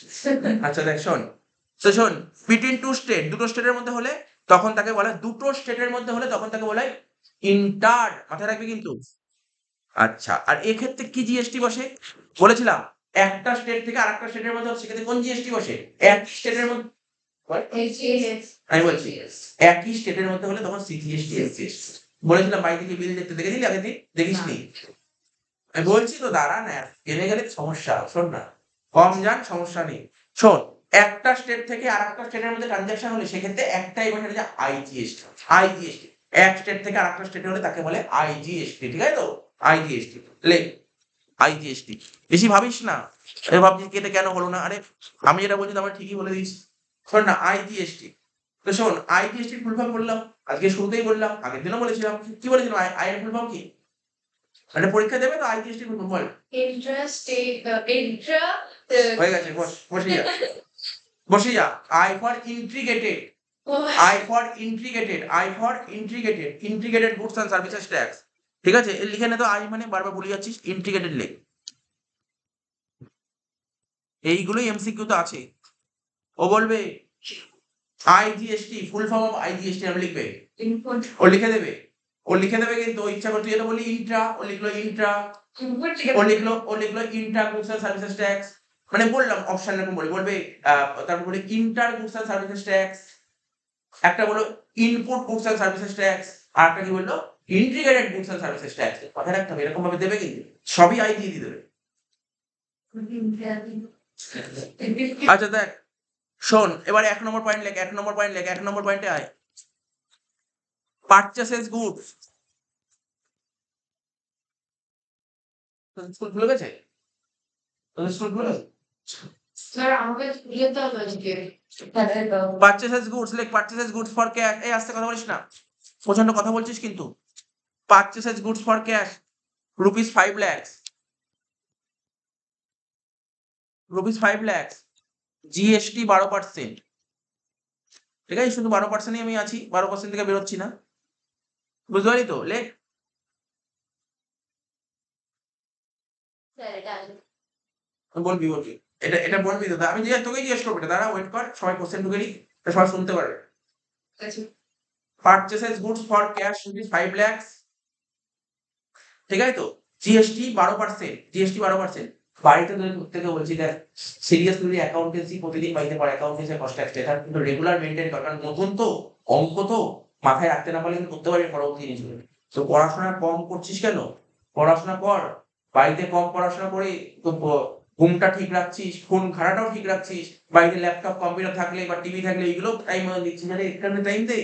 আচ্ছা দেখ শোন, তো শোন, বিটুইন টু স্টেট, দুটো স্টেটের মধ্যে হলে তখন তাকে বলা হয়, দুটো স্টেটের মধ্যে হলে তখন তাকে বলা হয় ইন্টার, মাথায় রাখবি কিন্তু। আচ্ছা আর এক্ষেত্রে কি জিএসটি বসে বলেছিলাম? একটা স্টেট থেকে আরেকটা স্টেটের মধ্যে, সেক্ষেত্রে কোন জিএসটি বসে? এক স্টেটের মধ্যে, আমি বলছি একই স্টেটের মধ্যে হলে তখন সিজিএসটি, এসজিএসটি বলেছিলাম। বাড়ি থেকে বিল দেখতে দেখেছিলি আগের দিন? দেখিসনি? আমি বলছি তো, দাঁড়া না, জেনে গেলে সমস্যা। শোন না, কম জান সমস্যা নেই। শোন, একটা স্টেট থেকে আরেকটা স্টেটের মধ্যে ট্রানজাকশন হলে সেক্ষেত্রে একটাই বসে, যে আইজিএসটি। আইজিএসটি এক স্টেট থেকে আরেকটা স্টেটে হলে তাকে বলে আইজিএসটি, ঠিক আছে তো? আইজিএসটি লে, আইজিএসটি। বেশি ভাবিস না, আরে ভাবছিস কি এটা কেন হলো না, আরে আমি যেটা বলছি আমার ঠিকই বলে দিস। শোন না, আইজিএসটি, তো শোন আইজিএসটি ফুল ফর্ম বললাম, আজকে শুরুতেই বললাম, আগের দিনও বলেছিলাম। কি বলেছিলাম? আই এর ফুল ফর্ম কি? মানে পরীক্ষা দেবে তো, আইজিএসটি ফুল ফর্ম বল। হয়ে গেছে, বস, বসে যা, বসে যা। I for integrated, I for integrated, I for integrated, integrated goods and services tax, ঠিক আছে? লিখে নে তো, আই মানে বারবার ভুলে যাচ্ছিস, ইন্টিগ্রেটেড লেখ। এইগুলোই এমসিকিউ তো আছে। ও বলবে IGST full form of IGST, আমি লিখবে, ও লিখে দেবে, ও লিখে দেবে কিন্তু ও ইচ্ছা করতে, যেটা বলি ইন্ট্রা, ও লিখলো ইন্ট্রা, ও লিখলো inter goods and services tax. মানে বললাম অপশন এরকম বলবে, তারপর বলে inter goods and services tax, একটা বলো input goods and services tax, আর একটা কি বললো integrated goods and services tax. মাথায় রাখতে হবে, এরকম ভাবে দেবে কিন্তু সবই আই দিয়ে দেবে। আচ্ছা দেখ শোন, এবার 1 নম্বর পয়েন্ট লেখ, 1 নম্বর পয়েন্ট লেখ, 1 নম্বর পয়েন্টে আয়, পারচেসেস গুডস। তোদের স্কুল খুলে গেছে? তোদের স্কুল খুলে গেছে? পারচেসেস গুডস লেখ, পারচেসেস গুডস ফর ক্যাশ। এই আস্তে কথা বলিস না, প্রচন্ড কথা বলছিস কিন্তু। Purchases goods for cash rupees 5 lakhs, rupees 5 lakhs, GST 12%, ঠিক আছে? শুধু 12%ই আমি আছি, 12% থেকে বেরোচ্ছি না, বুঝতে পারলি তো? লেখ, বলবি বলবি, এটা এটা বলবি তো, আমি তোকেই জিজ্ঞেস করবো, দাঁড়া ওয়েট কর, সবাই কোশ্চেন ঢুকে নি, সবাই শুনতে পারবে। Purchases goods for cash rupees 5 lakhs, ঠিক আছে তো? GST 12%, GST 12%। বাড়িতে তোদের প্রত্যেকে বলছি, দেখ সিরিয়াসলি অ্যাকাউন্টেন্সি প্রতিদিন বাড়িতে পড়া, অ্যাকাউন্টেন্সি কষ্ট একটা, এটা কিন্তু রেগুলার মেইনটেইন কর, কারণ নতুন তো, অঙ্ক তো মাথায় রাখতে না পারলে কিন্তু করতে পারবি পরবর্তী জিনিসগুলো। তো পড়াশোনা কম করছিস কেন? পড়াশোনা কর, বাড়িতে কম পড়াশোনা করে তো ঘুমটা ঠিক রাখছিস, ফোন ঘাটাটাও ঠিক রাখছিস, বাড়িতে ল্যাপটপ কম্পিউটার থাকলে বা টিভি থাকলে এইগুলো টাইম দিচ্ছিস, আরে এখানে টাইম দে,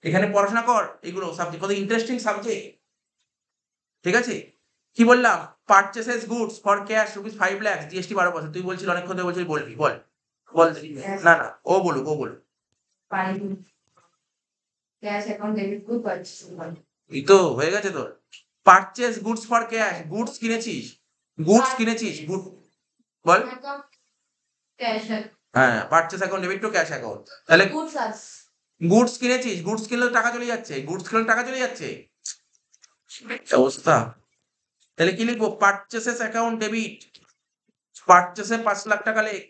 এখানে পড়াশোনা কর, এগুলো সাবজেক্ট কত ইন্টারেস্টিং সাবজেক্ট, ঠিক আছে? কি বললাম? Purchases goods for cash rupees 5 lakhs, GST 12%। তুই বলছিস অনেকক্ষণ ধরে বলছিস, বলবি বল, বল। না না, ও বলুক, ও বলুক। এই তো হয়ে গেছে তোর। Purchase goods for cash, goods কিনেছিস, গুডস কিনেছিস, গুড, বল। হ্যাঁ, purchase account debit to cash account, তাহলে গুডস কিনেছিস, গুডস কিনলে টাকা চলে যাচ্ছে, গুডস কিনলে টাকা চলে যাচ্ছে, অবস্থা। তাহলে কি লিখবো? পারচেসেস অ্যাকাউন্ট ডেবিট, পারচেসে 5 লাখ টাকা লেখ,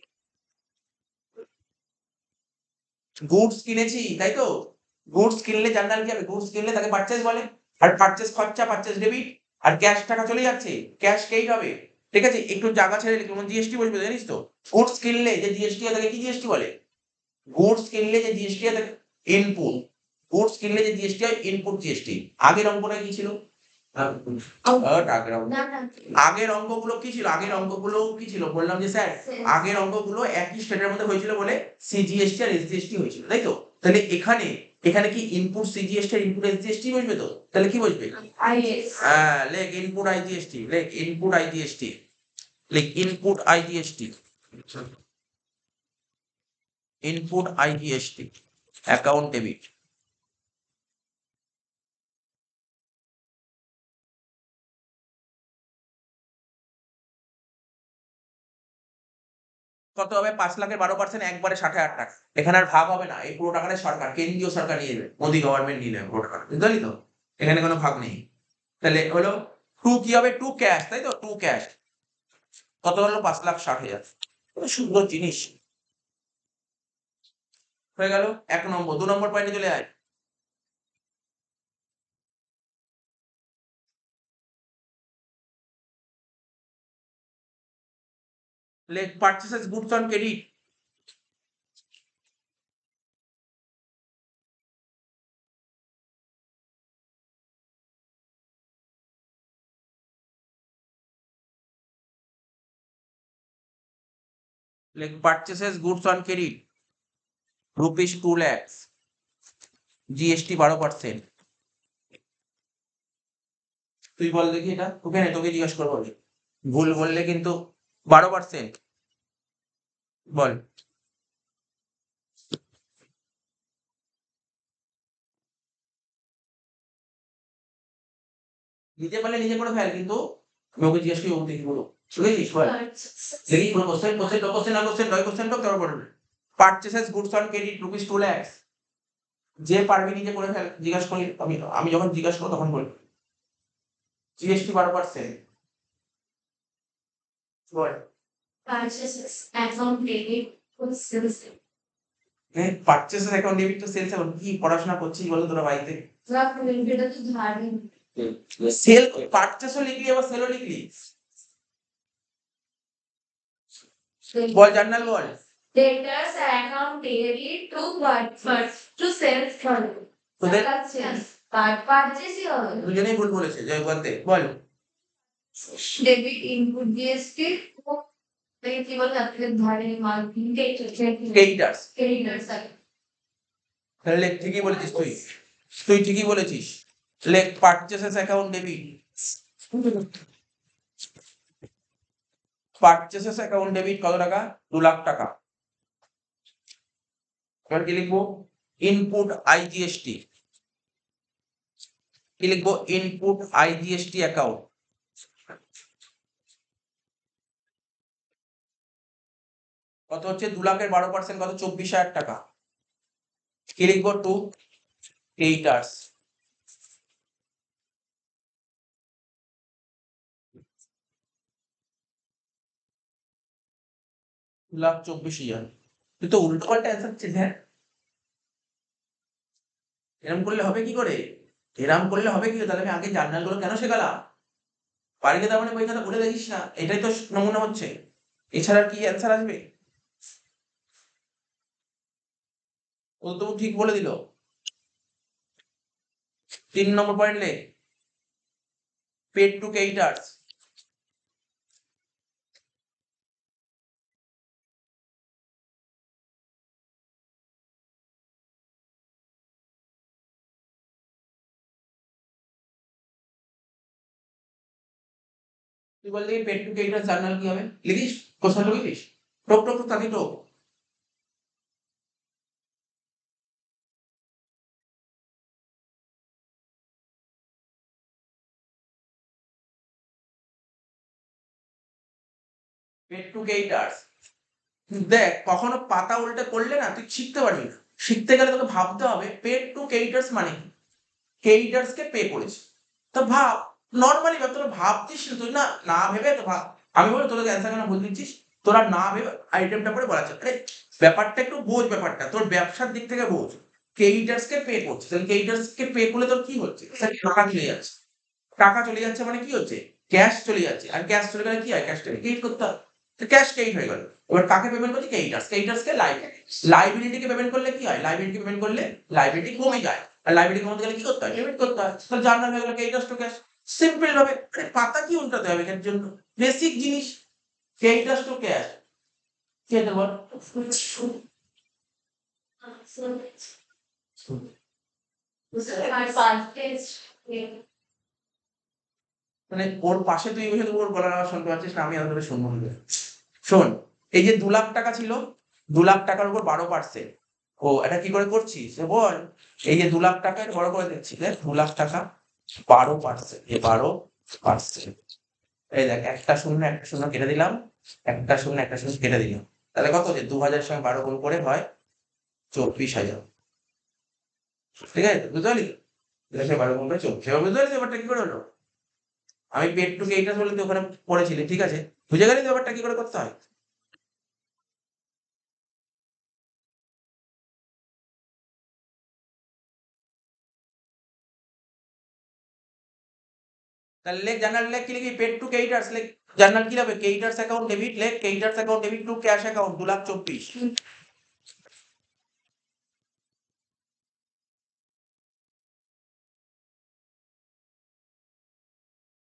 গুডস কিনেছি, তাই তো? গুডস কিনলে জানলাল কি হবে? গুডস কিনলে তাকে পারচেস বলে, আর পারচেস খরচা, পারচেস ডেবিট, আর ক্যাশ টাকা চলে যাচ্ছে, ক্যাশ কেই হবে। ঠিক আছে, একটু জায়গা ছেড়ে লিখবো, জিএসটি বসবে, জানিস তো। গুডস কিনলে যে জিএসটি হয় তাকে কি জিএসটি বলে? গুডস কিনলে যে জিএসটি হয় তাকে ইনপুট। গুডস কিনলে যে জিএসটি হয় ইনপুট জিএসটি। আগের অঙ্কটা কি ছিল? আগের অঙ্কগুলো কি ছিল? আগের অঙ্কগুলো কি ছিল? বললাম যে স্যার আগের অঙ্কগুলো একই স্টেটের মধ্যে হয়েছিল বলে সিজিএসটি আর এসজিএসটি হয়েছিল, তাই তো? তাহলে এখানে এখানে কি ইনপুট সিজিএসটি আর ইনপুট এসজিএসটি বসবে তো? তাহলে কি বসবে? হ্যাঁ, লেখ ইনপুট আইজিএসটি, লেখ ইনপুট আইজিএসটি, লেখ input IGST, input IGST, account debit. কত হবে? 5,00,000-এর 12% একবারে 60,000 টাকা। এখানে আর ভাগ হবে না, এই পুরো টাকাটা সরকার, কেন্দ্রীয় সরকার নিয়ে নেবে, মোদি গভর্নমেন্ট নিয়ে নেবে পুরো টাকা, বুঝতে পারলি তো? এখানে কোনো ভাগ নেই। তাহলে হলো টু কি হবে? টু ক্যাশ, তাই তো? টু ক্যাশ কত হলো? 5,60,000। সুন্দর জিনিস হয়ে গেল 1 নম্বর। 2 নম্বর পয়েন্টে চলে আয়। Let purchases goods on credit. Let purchases goods on credit rupees 2 lakhs, GST 12%। তুই বল দেখি এটা, তোকে না তোকে জিজ্ঞাসা করবো, ভুল বললে কিন্তু 12%। বল। নিজে পারলে নিজে করে ফেল, কিন্তু আমি ওকে জিজ্ঞেস করি, ও দেখি বলো বুঝেছিস? বল দেখি কোনো কোশ্চেন, কোশ্চেন তোর বলবে। Purchases goods on credit rupees 2 lakhs, যে পারবি নিজে করে ফেল। জিজ্ঞাসা করি আমি, আমি যখন জিজ্ঞাসা করবো তখন বলবি। জিএসটি 12%। বল। Purchases account debit for sales. Purchases account debit to sales account. কি পড়াশোনা করছিস বলো তোরা বাড়িতে? এটা তো ধার নেই। সেল পারচেসও লিখলি আবার সেলও লিখলি। বল journal ball. Debtors account debit to what? To sales fund. তোদের Purchase হবে। দুজনেই ভুল বলেছে, জয় বলতে বল। Debit input GST কি বলে আপনাদের ধারে মাল ক্রেডিটার্স। ক্রেডিটার্স তাহলে লেখ, ঠিকই বলেছিস তুই, তুই ঠিকই বলেছিস। লেখ পারচেসেস অ্যাকাউন্ট ডেবিট, পারচেসেস অ্যাকাউন্ট ডেবিট কত টাকা? 2 লাখ টাকা। এবার কি লিখবো? Input IGST. কি লিখবো? Input IGST account. কত হচ্ছে? 2 লাখের 12% কত? 24,000 টাকা। কি লিখবো? To creditors. লাখ 24,000। তুই তো উল্টো পাল্টা অ্যান্সার দিচ্ছিস। হ্যাঁ, এরম করলে হবে কি করে? এরম করলে হবে কি করে? তাহলে আমি আগে জার্নাল গুলো কেন শেখালাম? বাড়িতে তার মানে বই খাতা পড়ে দেখিস না, এটাই তো নমুনা হচ্ছে। এছাড়া কি অ্যান্সার আসবে? ও তো ঠিক বলে দিল। 3 নম্বর পয়েন্ট লে, পেড টু ক্রেডিটার্স। তুই বল দেখি পেড টু ক্রেডিটার্স জার্নাল কি হবে? লিখিস, কোশ্চেন লিখিস, টক টক টক তাকি টক। Paid two creditors. দেখ, কখনো পাতা উল্টে করলে না তুই শিখতে পারবি না। শিখতে গেলে তোকে ভাবতে হবে পেড টু ক্রেডিটার্স মানে কি। ক্রেডিটার্স কে পে করেছে, তো ভাব। নর্মালি ভাব, তোরা ভাবছিস না, তুই না না ভেবে তো ভাব। আমি বলি তোদের অ্যান্সার কেন ভুল দিচ্ছিস? তোরা না ভেবে আইটেমটা পরে বলা যায়। আরে ব্যাপারটা একটু বোঝ, ব্যাপারটা তোর ব্যবসার দিক থেকে বোঝ। ক্রেডিটার্স কে পে করছে, তাহলে ক্রেডিটার্স কে পে করলে তোর কি হচ্ছে, স্যার টাকা চলে যাচ্ছে, টাকা চলে যাচ্ছে মানে কি হচ্ছে, ক্যাশ চলে যাচ্ছে, আর ক্যাশ চলে গেলে কি হয়, ক্যাশটাকে ক্রেডিট করতে হয়, তো ক্যাশ ক্রেডিট হয়ে গেল। এবার কাকে পেমেন্ট করছে, ক্রেডিটার্স, ক্রেডিটার্স কে লাইবিলিটি কে পেমেন্ট করলে কি হয়, লাইবিলিটি পেমেন্ট করলে লাইবিলিটি কমে যায়, আর লাইবিলিটি কমাতে গেলে কি করতে হয়, পেমেন্ট করতে হয়, তাহলে জার্নাল হয়ে গেল ক্রেডিটার্স টু ক্যাশ। সিম্পল ভাবে পাতা কি উল্টাতে হবে এর জন্য, বেসিক জিনিস, ক্রেডিটার্স টু ক্যাশ, কি এটা বল। মানে ওর পাশে তুই বসে ওর গলার আওয়াজ শুনতে পাচ্ছিস না, আমি আলাদা শুনবো না। শোন, এই যে 2 লাখ টাকা ছিল, 2 লাখ টাকার উপর 12%, ও এটা কি করে করছিস বল, এই যে 2 লাখ টাকা বড় করে দেখছি, দেখ 2 লাখ টাকা 12%, এই 12%, এই দেখ একটা শূন্য কেটে দিলাম, একটা শূন্য কেটে দিলাম, তাহলে কত হচ্ছে, 2000 সঙ্গে 12 গুণ করে হয় 24,000, ঠিক আছে, বুঝতে পারলি, 12 গুণ করে 24,000, বুঝতে পারলি ব্যাপারটা কি করে হলো, আমি পেট টু এইটা বলে তুই ওখানে পড়েছিলি, ঠিক আছে, বুঝে গেলি ব্যাপারটা কি করে করতে হয়। তাহলে লেখ জার্নাল, লেখ কি লিখবি, পেড টু ক্রেডিটার্স, লেখ জার্নাল কি হবে, ক্রেডিটার্স অ্যাকাউন্ট ডেবিট, লেখ creditors account debit to cash account 2,24,000।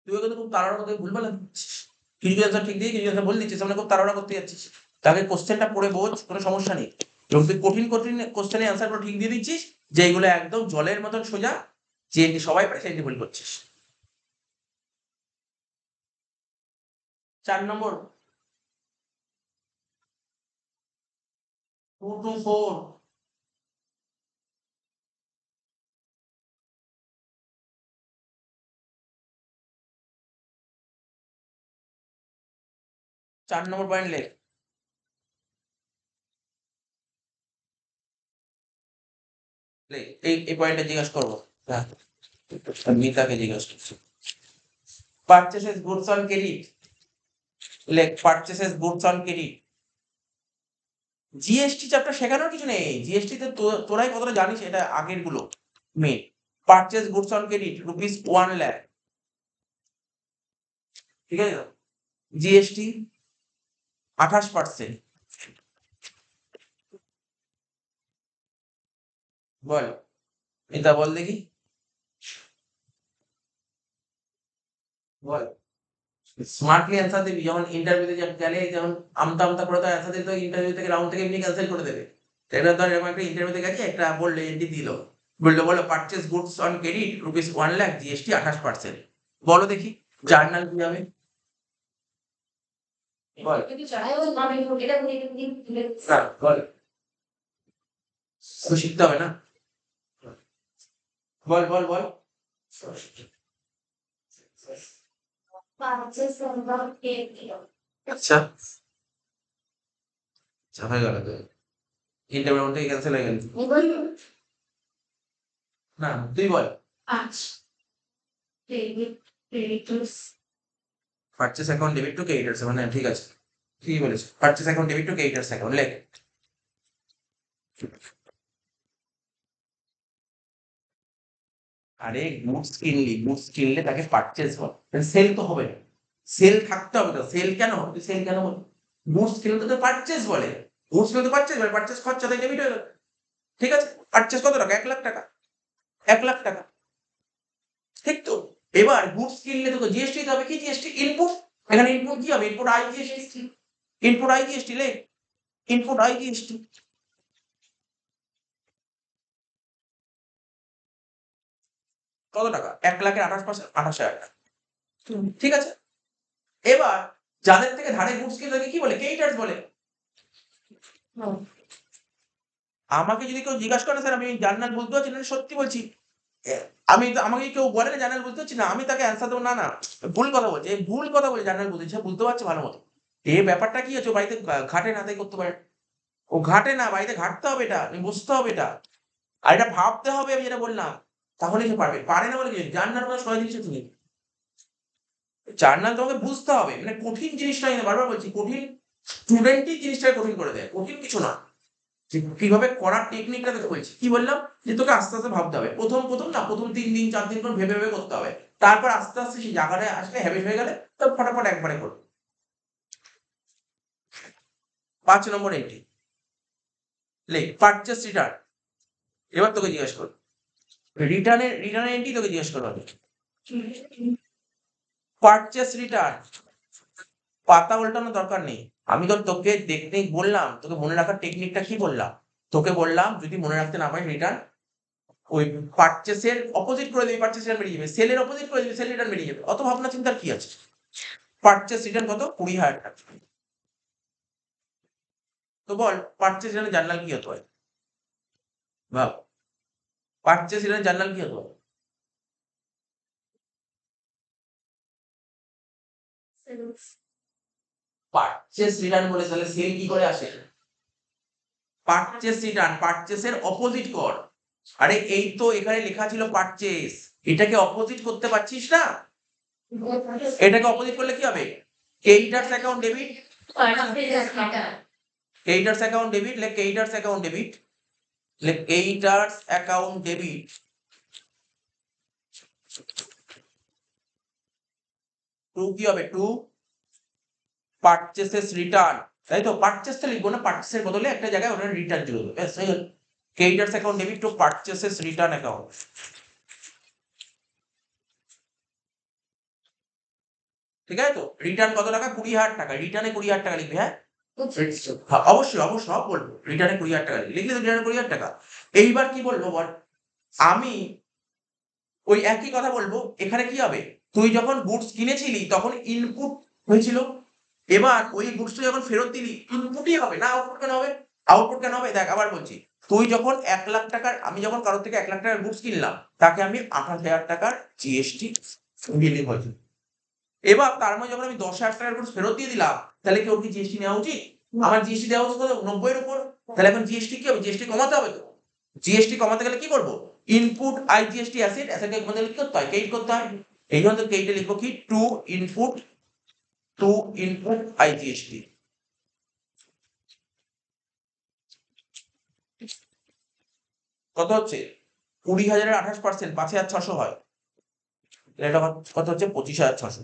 তুই কিন্তু খুব তাড়াহুড়ো করতে ভুলভাল দিচ্ছিস, কিছু অ্যান্সার ঠিক দিয়ে কিছু অ্যান্সার বলে দিচ্ছিস, মানে খুব তাড়াহুড়ো করতে যাচ্ছিস, তাকে কোশ্চেনটা পড়ে বোঝ, কোনো সমস্যা নেই, এবং তুই কঠিন কঠিন কোশ্চেনের অ্যান্সার গুলো ঠিক দিয়ে দিচ্ছিস, যে এইগুলো একদম জলের মতন সোজা, যে সবাই পারে সেটি ভুল করছিস। 4 নম্বর 2 to 4, 4 নম্বর পয়েন্ট লেখ, এই পয়েন্টটা জিজ্ঞাসা করবো, হ্যাঁ মিতাকে জিজ্ঞাসা করছি, পারচেসেস গুডস অন ক্রেডিট, লেখ purchases goods on credit, GST chapter শেখানোর কিছু নেই, জিএসটি তে তোরাই কতটা জানিস এটা আগের গুলো main, purchase goods on credit ₹1,00,000, ঠিক আছে, জিএসটি 28%, বল এটা বল দেখি, বল স্মার্টলি অ্যান্সার দিবি, যেমন ইন্টারভিউতে গেলে যেমন আমতা আমতা করে তো অ্যান্সার দিতে, ইন্টারভিউ থেকে রাউন্ড থেকে এমনি ক্যান্সেল করে দেবে, এটা ধর এরকম একটা ইন্টারভিউতে গেছে, একটা বললো এন্ট্রি দিল, বলো purchase goods on credit ₹1,00,000, GST 28%, বলো দেখি জার্নাল কি হবে, বল হ্যাঁ বল, তো শিখতে হবে না, বল বল বল, আচ্ছা আচ্ছা হয়ে গেল তো, ইন্টারভিউ থেকে ক্যান্সেল হয়ে গেল, না তুই বল, purchase account debit to creditors, মানে ঠিক আছে, কি বলেছে, purchase account debit to creditors account, লেখ আরে গুডস কিনলে তাকে পারচেস বল, সেল তো হবে না, সেল থাকতে হবে, তো সেল কেন হবে, সেল কেন বল, গুডস কিনলে তো পারচেস বলে, গুডস কিনলে তো পারচেস বলে, পারচেস খরচা তাই ডেবিট হয়ে গেল, ঠিক আছে, পারচেস কত টাকা, 1,00,000 টাকা, 1,00,000 টাকা, ঠিক তো, এবার গুডস কিনলে তো জিএসটি দিতে হবে, কি জিএসটি, ইনপুট, এখানে ইনপুট কি হবে, input I GST, input I GST, লেখ ইনপুট আই জিএসটি, কত টাকা, 1,00,000-এর 28%, 28,000 টাকা, ঠিক আছে, এবার যাদের থেকে ধারে গুডস কিনে তাকে কি বলে, ক্রেডিটার্স বলে, আমাকে যদি কেউ জিজ্ঞাসা করে স্যার আমি জার্নাল বুঝতে পারছি না, আমি সত্যি বলছি, এ, আমি তো, আমাকে কেউ বলে না জার্নাল বুঝতে পারছি না, আমি তাকে অ্যান্সার দেবো, না না ভুল কথা বলছে, এই ভুল কথা বলে জার্নাল বুঝতে বুঝতে পারছে ভালো মতো, এই ব্যাপারটা কি আছে, ও বাড়িতে ঘাটে না তাই করতে পারে, ও ঘাটে না, বাড়িতে ঘাটতে হবে, এটা বুঝতে হবে, এটা আর এটা ভাবতে হবে, আমি যেটা বললাম, তাহলেই সে পারবে, পারে না বলে কি জার্নাল মানে সহজ জিনিস তুমি, জার্নাল তোমাকে বুঝতে হবে, মানে কঠিন জিনিসটা, বারবার বলছি কঠিন, স্টুডেন্টই জিনিসটা কঠিন করে দেয়, কঠিন কিছু না, যে কিভাবে করার টেকনিকটা তোকে বলছি। কি বললাম যে তোকে আস্তে আস্তে ভাবতে হবে, প্রথম 3 দিন 4 দিন করে ভেবে ভেবে করতে হবে, তারপর আস্তে আস্তে সেই জায়গাটায় আসলে হ্যাবিট হয়ে গেলে তো ফটাফট একবারে করো। 5 নম্বর এটি লেখ পারচেস রিটার্ন। এবার তোকে জিজ্ঞেস করো রিটার্নের এন্ট্রি তোকে জিজ্ঞেস করবো আমি। পারচেস রিটার্ন পাতা উল্টানোর দরকার নেই। আমি তো তোকে টেকনিক বললাম, তোকে মনে রাখার টেকনিকটা কি বললাম, তোকে বললাম যদি মনে রাখতে না পারিস রিটার্ন ওই পারচেসের অপোজিট করে দিবি, পারচেস রিটার্ন বেরিয়ে যাবে, সেলের অপোজিট করে দিবি, সেল রিটার্ন বেরিয়ে যাবে। অত ভাবনা চিন্তার কি আছে? পারচেস রিটার্ন কত? 20,000 টাকা। তো বল পারচেস রিটার্ন জার্নাল কি হতে হয়? ভাব পারচেস রিটার্ন জার্নাল কি হতে হয়? পারচেস রিটার্ন বলে তাহলে সেল কি করে আসে? পারচেস রিটার্ন পারচেসের অপোজিট কর। আরে এই তো এখানে লেখা ছিল পারচেস, এটাকে অপোজিট করতে পারছিস না? এটাকে অপোজিট করলে কি হবে? Creditors account debit, creditors account debit, লেখ ক্রেডিটার্স অ্যাকাউন্ট ডেবিট, লেখ ক্রেডিটার্স অ্যাকাউন্ট ডেবিট। টু কি হবে? টু পারচেসেস রিটার্ন, তাই তো? পারচেসটা লিখবো না, পারচেসের বদলে একটা জায়গায় ওটা রিটার্ন জুড়ে দেবো, ব্যাস হয়ে গেল। Creditors account debit to purchases return account. ঠিক আছে তো? রিটার্ন কত টাকা? 20,000 টাকা। রিটার্নে 20,000 টাকা লিখবি। হ্যাঁ হ্যাঁ, অবশ্যই সব বলবো। রিটার্নে 20,000 টাকা লিখলে তো রিটার্নে 20,000 টাকা। এইবার কি বলবো বল, আমি ওই একই কথা বলবো। এখানে কি হবে? তুই যখন গুডস কিনেছিলি তখন ইনপুট হয়েছিল, এবার ওই গুডসটা যখন ফেরত দিলি ইনপুটই হবে না, আউটপুট কেন হবে? আউটপুট কেন হবে? দেখ আবার বলছি, তুই যখন 1,00,000 টাকার, আমি যখন কারোর থেকে 1,00,000 টাকার গুডস কিনলাম, তাকে আমি 28,000 টাকার জিএসটি বিলিং হয়েছিল। এবার তার মধ্যে যখন আমি 10,000 টাকার গুডস ফেরত দিয়ে দিলাম, তাহলে কি ওর কি জিএসটি নেওয়া উচিত? আমার জিএসটি দেওয়া উচিত কত? 90 এর উপর। তাহলে এখন জিএসটি কি হবে? জিএসটি কমাতে হবে তো। জিএসটি কমাতে গেলে কি করবো? ইনপুট আই জিএসটি অ্যাসেট, অ্যাসেটকে কমাতে গেলে কি করতে হয়? ক্রেডিট করতে হয়। এই জন্য ক্রেডিটে লিখবো কি? To input I GST. কত হচ্ছে? 20,000 এর 28%, 5,600 হয়। এটা কত হচ্ছে? 25,600।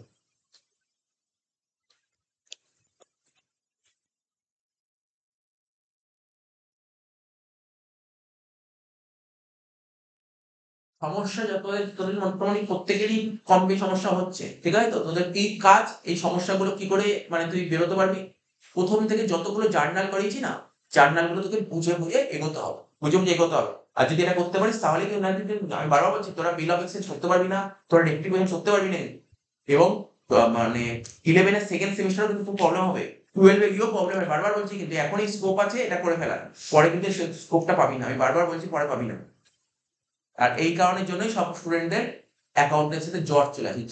সমস্যা যত তোদের মোটামুটি প্রত্যেকেরই কম বেশি সমস্যা হচ্ছে, ঠিক আছে তো? তোদের কি কাজ এই সমস্যাগুলো কি করে মানে তুই বেরোতে পারবি? প্রথম থেকে যতগুলো জার্নাল করিয়েছি না, জার্নালগুলো তোকে বুঝে বুঝে এগোতে হবে, বুঝে বুঝে এগোতে হবে। আর যদি এটা করতে পারিস তাহলে কি না, আমি বারবার বলছি তোরা বিল অফ এক্সচেঞ্জ করতে পারবি না, তোরা রেক্টিফিকেশন করতে পারবি না। এবং মানে 11 এর সেকেন্ড সেমিস্টারও কিন্তু প্রবলেম হবে, 12 এ গিয়েও প্রবলেম হবে। বারবার বলছি কিন্তু এখনই স্কোপ আছে এটা করে ফেলার, পরে কিন্তু স্কোপটা পাবি না, আমি বারবার বলছি পরে পাবি না। আর এই কারণের জন্যই সব স্টুডেন্টদের অ্যাকাউন্টেন্সিতে জ্বর চলে আসে,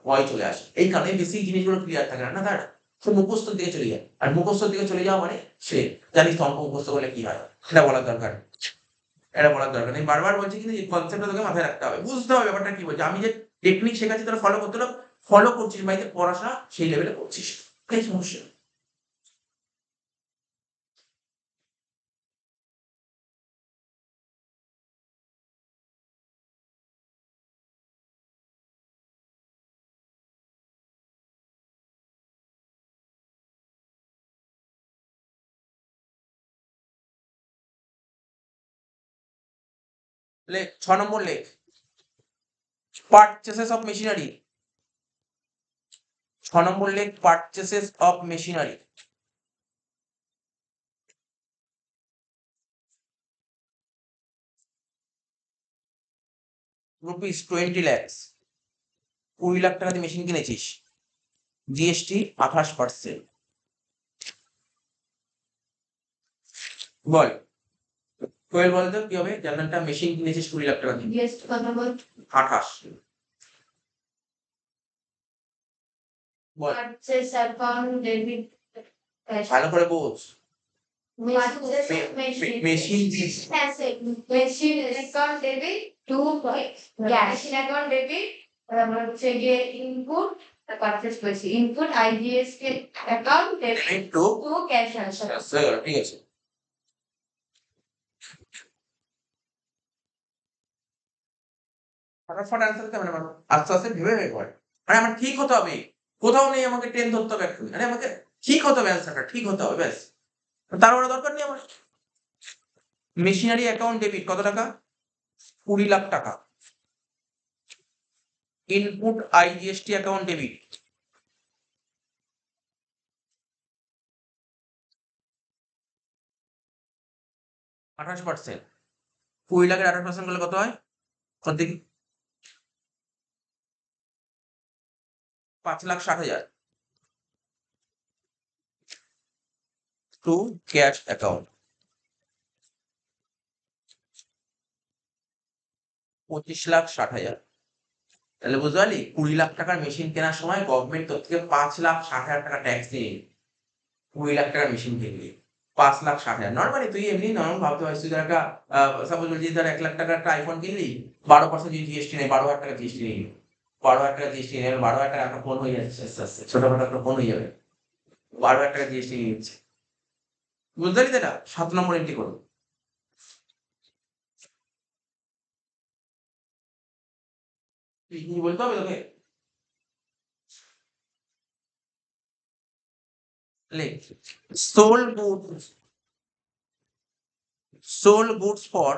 ভয় চলে আসে। এই কারণে বেশি জিনিসগুলো ক্লিয়ার থাকে না তার, সে মুখস্থর দিকে চলে যায়। আর মুখস্থর দিকে চলে যাওয়া মানে সে জানিস তো অঙ্ক মুখস্থ করলে কি হয়, সেটা বলার দরকার, এটা বলার দরকার নেই। বারবার বলছি কিন্তু এই কনসেপ্টটা তোকে মাথায় রাখতে হবে, বুঝতে হবে ব্যাপারটা কি বলছে। আমি যে টেকনিক শেখাচ্ছি তোরা ফলো করতে হবে, ফলো করছিস বাড়িতে পড়াশোনা সেই লেভেলে করছিস, এই সমস্যা। লেখ 6 নম্বর লেখ পারচেসেস অফ মেশিনারি। 6 নম্বর লেখ purchases of machinery. Rupees 20 lakhs, 20 lakh টাকা দিয়ে মেশিন কিনেছিস, জিএসটি 28%। বল 12 বলতো কি হবে? জার্নালটা মেশিন কিনেছিস 20 লাখ টাকা দিয়ে, 28। বল Purchase account debit. ভালো করে বোঝ। Machine machine asset. Machine account debit to cash. Machine account debit. আমরা হচ্ছে গিয়ে input purchase করেছি, input IGST account debit একটু to cash answer. স্যার ঠিক আছে। ফটাফট অ্যান্সার দিতে মানে আস্তে আস্তে ভেবে ভেবে করে, মানে আমার ঠিক হতে হবে, কোথাও নেই আমাকে টেন ধরতে হবে এক্ষুনি, মানে আমাকে ঠিক হতে হবে, অ্যান্সারটা ঠিক হতে হবে ব্যাস, তার মানে দরকার নেই আমার। মেশিনারি অ্যাকাউন্ট ডেবিট কত টাকা? 20 লাখ টাকা। Input IGST account debit 28%। 20 লাখের 28% করলে কত হয়? কত দেখি? 5,60,000 টু ক্যাশ অ্যাকাউন্ট। 25,60,000। তাহলে বুঝতে পারলি 20 লাখ টাকার মেশিন কেনার সময় গভর্নমেন্ট তোর থেকে 5,60,000 টাকা ট্যাক্স নিয়ে 20 লাখ টাকার মেশিন কিনবি। 5,60,000 নরমালি তুই এমনি নরমাল ভাবতে পারিস, তুই ধর একটা সাপোজ বলছি ধর 1 লাখ টাকার একটা আইফোন কিনলি, 12% যদি জিএসটি নেই, 12,000 টাকা জিএসটি নিয়ে নিবি। 12,000 টাকা জিএসটি নিয়ে 12,000 টাকা একটা ফোন হয়ে যাচ্ছে আস্তে আস্তে, ছোটখাটো একটা ফোন হয়ে যাবে। 12,000 টাকা জিএসটি নিয়ে নিচ্ছে। বুঝতে পারলি তো এটা? 7 নম্বর এন্ট্রি করো। তুই কি বলতে হবে তোকে? লেখ সোল গুডস ফর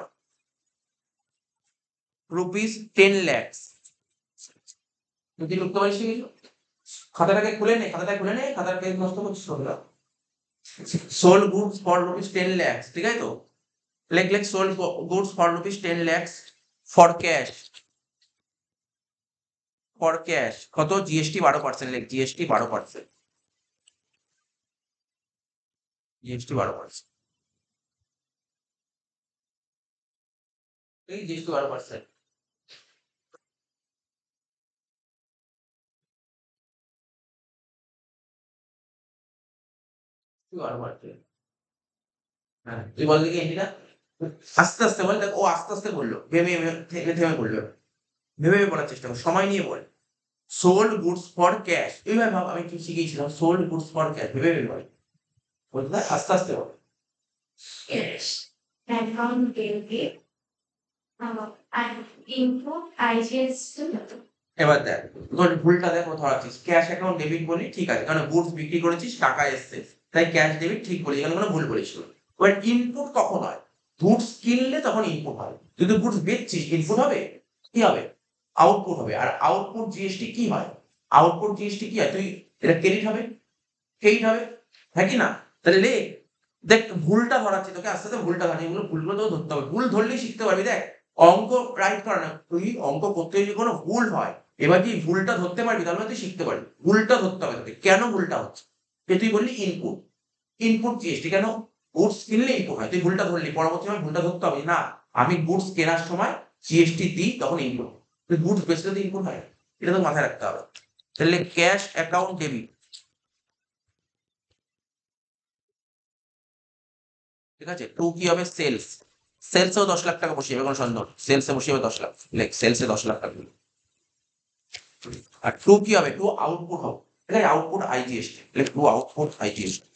₹10 lakhs। তুই কি লিখতে পারিস কিছু? খাতাটাকে খুলে নে, খাতাটা খুলে নে, খাতার পেজ নষ্ট করছিস তোরা। সোল গুডস ফর ₹10 lakhs, ঠিক আছে তো? লেখ লেখ sold goods for ₹10 lakhs for cash. For cash কত? জিএসটি 12%, লেখ জিএসটি 12%। জিএসটি 12%। এই জিএসটি 12%। 12%। হ্যাঁ, তুই বল দেখি এন্ট্রিটা। আস্তে আস্তে বল, দেখ ও আস্তে আস্তে বললো, ভেবে ভেবে থেমে থেমে বললো, ভেবে ভেবে বলার চেষ্টা কর, সময় নিয়ে বল। সোল্ড গুডস ফর ক্যাশ, এইভাবে ভাব আমি কি শিখিয়েছিলাম, সোল্ড গুডস ফর ক্যাশ, ভেবে ভেবে বল, বলতে থাক, আস্তে আস্তে বল। Yes. Account debit. And input IGS to এবার দেখ তোর ভুলটা দেখ, ও ধরাচ্ছিস ক্যাশ অ্যাকাউন্ট ডেবিট বলি, ঠিক আছে, কারণ গুডস বিক্রি করেছিস, টাকা এসছে, তাই ক্যাশ ডেবিট ঠিক বলি, এখানে কোনো ভুল বলিস না। এবার ইনপুট কখন হয়? গুডস কিনলে তখন ইনপুট হয়, যদি গুডস বেচছিস ইনপুট হবে, কি হবে? আউটপুট হবে। আর আউটপুট জিএসটি কি হয়? আউটপুট জিএসটি কি হয়? তুই এটা ক্রেডিট হবে, ক্রেডিট হবে, হ্যাঁ কি না? তাহলে লে, দেখ ভুলটা ধরাচ্ছি তোকে, আস্তে আস্তে ভুলটা ধরাচ্ছি, এগুলো ভুলগুলো তোকে ধরতে হবে, ভুল ধরলেই শিখতে পারবি। দেখ অঙ্ক রাইট করা না, তুই অঙ্ক করতে যদি কোনো ভুল হয়, এবার তুই ভুলটা ধরতে পারবি, তাহলে তুই শিখতে পারবি। ভুলটা ধরতে হবে তোকে, কেন ভুলটা হচ্ছে, যে তুই বললি ইনপুট, ইনপুট জিএসটি কেন? গুডস কিনলে ইনপুট হয়, তুই ভুলটা ধরলি, পরবর্তী সময় ভুলটা ধরতে হবে না, আমি গুডস কেনার সময় জিএসটি দিই তখন ইনপুট, তুই গুডস বেচলে তো ইনপুট হয়, এটা তো মাথায় রাখতে হবে। তাহলে ক্যাশ অ্যাকাউন্ট ডেবিট, ঠিক আছে। টু কি হবে? সেলস। সেলসেও 10 লাখ টাকা বসিয়ে কোনো সন্দেহ নেই। সেলসে বসিয়ে 10 লাখ, লেখ সেলসে 10 লাখ টাকা। আর টু কি হবে? টু আউটপুট হবে, ঠিক আছে, আউটপুট আইজিএসটি, লেখ টু আউটপুট আইজিএসটি।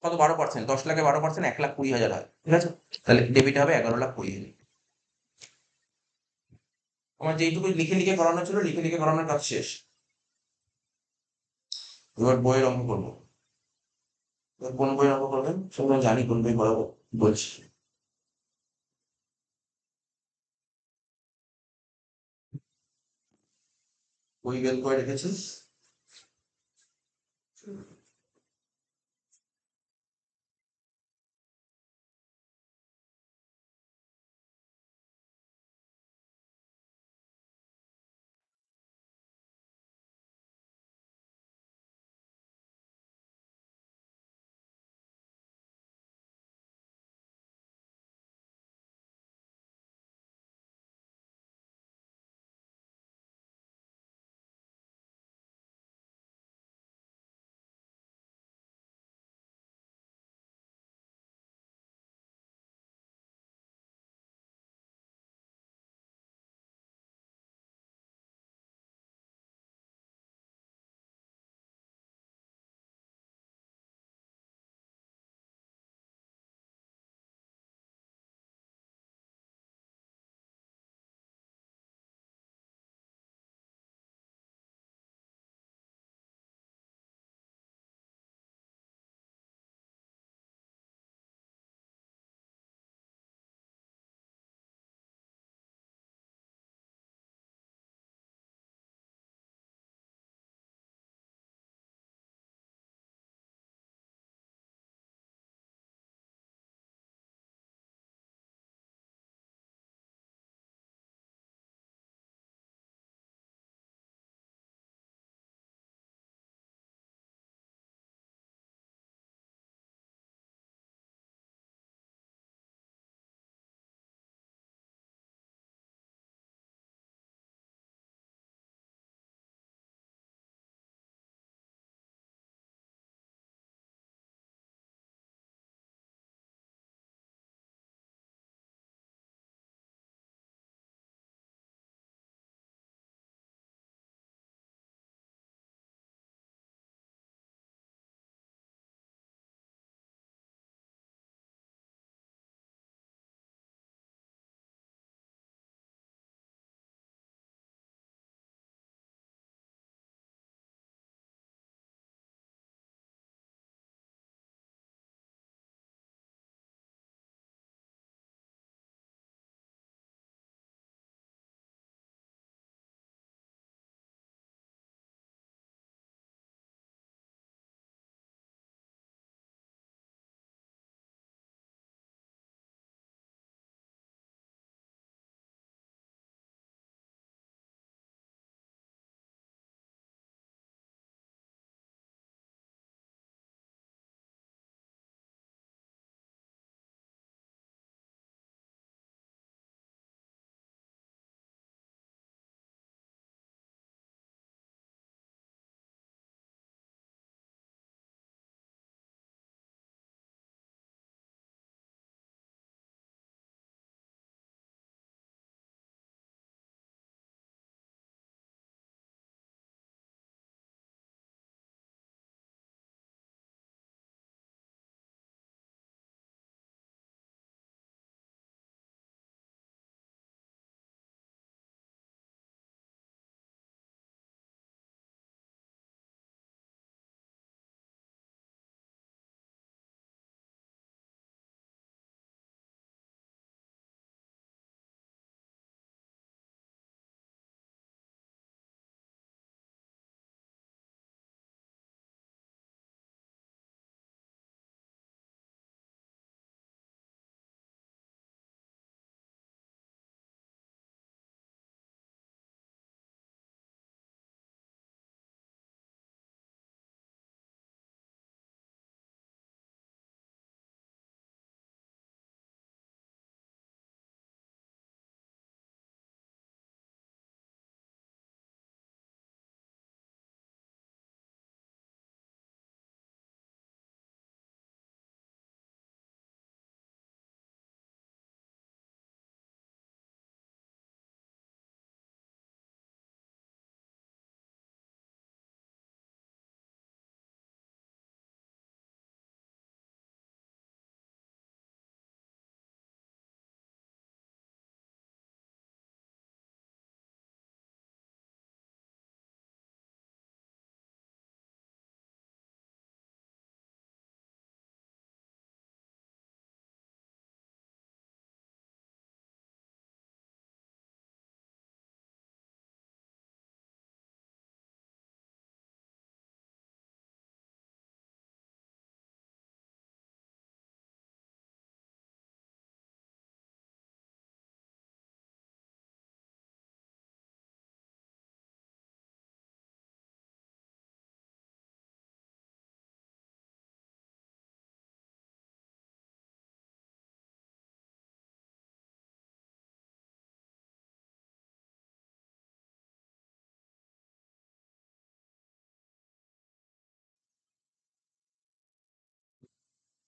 কত? 12%। 10 লাখে 12%, 1,20,000 হয়, ঠিক আছে। তাহলে ডেবিট হবে 11,20,000। আমার যেইটুকু লিখে লিখে করানো ছিল, লিখে লিখে করানোর কাজ শেষ। এবার বইয়ের অঙ্ক করবো। এবার কোন বইয়ের অঙ্ক করবেন সেগুলো আমি জানি, কোন বই করাবো বলছি। বই বের করে রেখেছিস?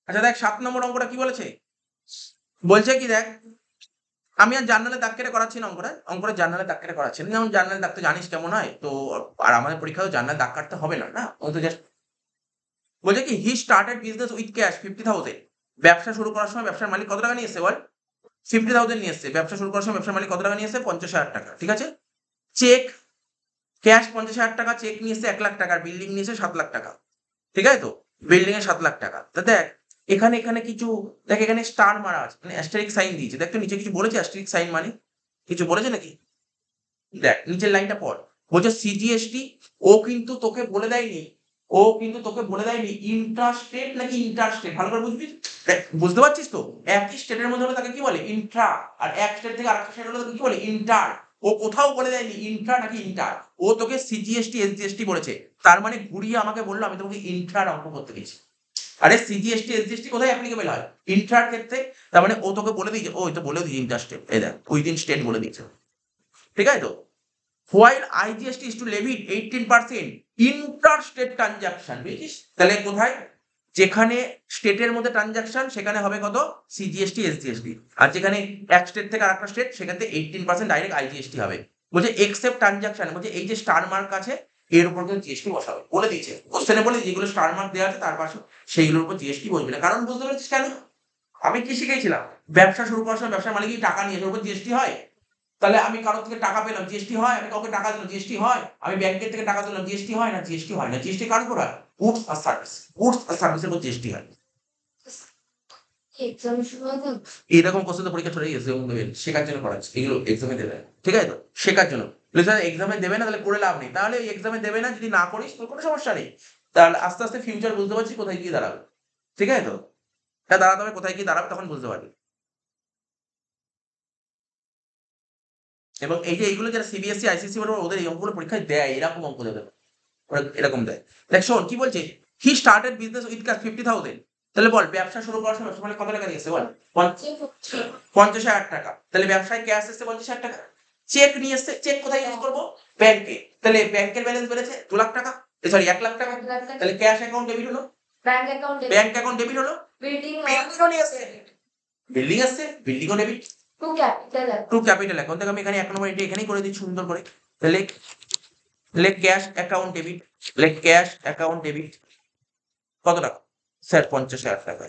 আচ্ছা দেখ 7 নম্বর অঙ্কটা কি বলেছে, বলছে কি দেখ, আমি আর জার্নালে দাগ কেটে করাচ্ছি না অঙ্কটা জার্নালে দাগ কেটে করাচ্ছি না, যেমন জার্নালে দাগ তো জানিস কেমন হয়, তো আর আমাদের পরীক্ষাও জার্নালে দাগ কাটতে হবে না, না ও তো জাস্ট বলছে কি he started business with cash 50,000, ব্যবসা শুরু করার সময় ব্যবসার মালিক কত টাকা নিয়ে এসেছে বল, 50,000 নিয়ে এসেছে, ব্যবসা শুরু করার সময় ব্যবসার মালিক কত টাকা নিয়ে এসেছে, 50,000 টাকা, ঠিক আছে। চেক, ক্যাশ 50,000 টাকা, চেক নিয়ে এসেছে 1 লাখ টাকা, বিল্ডিং নিয়ে এসেছে 7 লাখ টাকা, ঠিক আছে তো, বিল্ডিং এ 7 লাখ টাকা। তা দেখ এখানে এখানে কিছু দেখ, এখানে স্টার মারা আছে, মানে অ্যাস্টেরিক সাইন দিয়েছে, দেখ তো নিচে কিছু বলেছে অ্যাস্টেরিক সাইন মানে কিছু বলেছে নাকি, দেখ নিচের লাইনটা পড়, বলছে সিজিএসটি, ও কিন্তু তোকে বলে দেয়নি, ও কিন্তু তোকে বলে দেয়নি ইন্ট্রাস্টেট নাকি ইন্টারস্টেট, ভালো করে বুঝবি, দেখ বুঝতে পারছিস তো, একই স্টেটের মধ্যে হলে তাকে কি বলে ইন্ট্রা, আর এক স্টেট থেকে আরেকটা স্টেট হলে তাকে কি বলে ইন্টার, ও কোথাও বলে দেয়নি ইন্ট্রা নাকি ইন্টার, ও তোকে সিজিএসটি এসজিএসটি বলেছে, তার মানে ঘুরিয়ে আমাকে বললো আমি তোমাকে ইন্ট্রার অঙ্ক করতে দিয়েছি। আরে সিজিএসটি এসজিএসটি কোথায় অ্যাপ্লিকেবল হয়, ইন্ট্রার ক্ষেত্রে, তার মানে ও তোকে বলে দিয়েছে, ওই তো বলে দিয়েছে ইন্টারস্টেট, এই দেখ উইদিন স্টেট বলে দিয়েছে, ঠিক আছে তো। While IGST is to levy 18% interstate transaction, বুঝছিস, তাহলে কোথায়, যেখানে স্টেটের মধ্যে ট্রানজাকশন সেখানে হবে কত সিজিএসটি এসজিএসটি, আর যেখানে এক স্টেট থেকে আরেকটা স্টেট সেখানে 18% ডাইরেক্ট আইজিএসটি হবে। বলছে এক্সেপ্ট ট্রানজাকশন, বলছে এই যে স্টার মার্ক আছে এর উপর কিন্তু জিএসটি বসাবে, বলে দিয়েছে কোশ্চেনে, বলে যেগুলো স্টার মার্ক দেওয়া আছে তার পাশে সেইগুলোর উপর জিএসটি বসবে না, কারণ বুঝতে পেরেছিস কেন, আমি কি শিখেছিলাম, ব্যবসা শুরু করার সময় ব্যবসার মালিক টাকা নিয়ে ওর উপর জিএসটি হয়, তাহলে আমি কারোর থেকে টাকা পেলাম জিএসটি হয়, আমি কাউকে টাকা দিলাম জিএসটি হয়, আমি ব্যাংকের থেকে টাকা দিলাম জিএসটি হয় না, জিএসটি হয় না, জিএসটি কার উপর হয়, গুডস আর সার্ভিস, গুডস আর সার্ভিসের উপর জিএসটি হয়। এক্সাম সময় তো এইরকম কোশ্চেন তো পরীক্ষা চলে গেছে, শেখার জন্য পড়াচ্ছে, এগুলো এক্সামে দেবে, ঠিক আছে তো, শেখার জন্য, এক্সামে দেবে না তাহলে করে লাভ নেই, তাহলে এই এক্সামে দেবে না, যদি না করিস তো কোনো সমস্যা নেই, তাহলে আস্তে আস্তে ফিউচার বুঝতে পারছি কোথায় গিয়ে দাঁড়াবে, ঠিক আছে তো, হ্যাঁ দাঁড়াতে হবে, কোথায় গিয়ে দাঁড়াবে তখন বুঝতে পারবি। এবং এই যে এইগুলো যারা সিবিএসসি আইসিসি ওদের এই অঙ্কগুলো পরীক্ষায় দেয়, এরকম অঙ্ক দেবে, ওরা এরকম দেয়। দেখ শোন কি বলছে, he started business with cash 50,000, তাহলে বল ব্যবসা শুরু করার সময় ব্যবসা মালিক কত টাকা দিয়েছে বল, 50,000 টাকা, তাহলে ব্যবসায় ক্যাশ এসছে 50,000 টাকা, চেক নিয়ে এসছে, চেক কোথায় ইউজ করবো, ব্যাংকে, তাহলে ব্যাংকের ব্যালেন্স বেড়েছে 2 লাখ টাকা, সরি 1 লাখ টাকা, তাহলে ক্যাশ অ্যাকাউন্ট ডেবিট হলো, ব্যাংক অ্যাকাউন্ট ডেবিট হলো, বিল্ডিং বিল্ডিংও নিয়ে এসছে, বিল্ডিং আসছে, বিল্ডিংও debit, to capital to capital account, দেখো আমি এখানে 1 নম্বর এটা এখানেই করে দিচ্ছি সুন্দর করে, তাহলে লেখ ক্যাশ অ্যাকাউন্ট ডেবিট, লেখ ক্যাশ অ্যাকাউন্ট ডেবিট কত টাকা, স্যার 50,000 টাকা,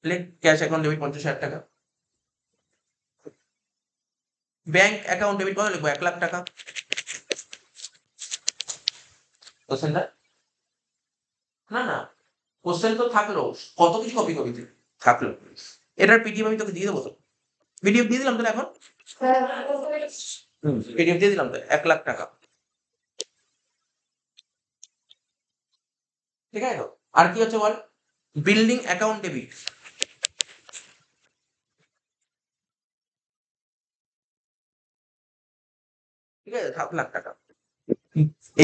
লেখ ক্যাশ অ্যাকাউন্ট ডেবিট 50,000 টাকা, ব্যাংক অ্যাকাউন্ট ডেবিট কত লিখবো, 1 লাখ টাকা, কোশ্চেনটা না না কোশ্চেন তো থাকলো, কত কিছু কপি কপি থাকলো, এটার পিডিএফ আমি তোকে দিয়ে দেবো, তো পিডিএফ দিয়ে দিলাম তো এখন, পিডিএফ দিয়ে দিলাম তো 1 লাখ টাকা, ঠিক আছে তো। আর কি হচ্ছে বল, বিল্ডিং অ্যাকাউন্ট ডেবিট, ঠিক আছে 7 লাখ টাকা,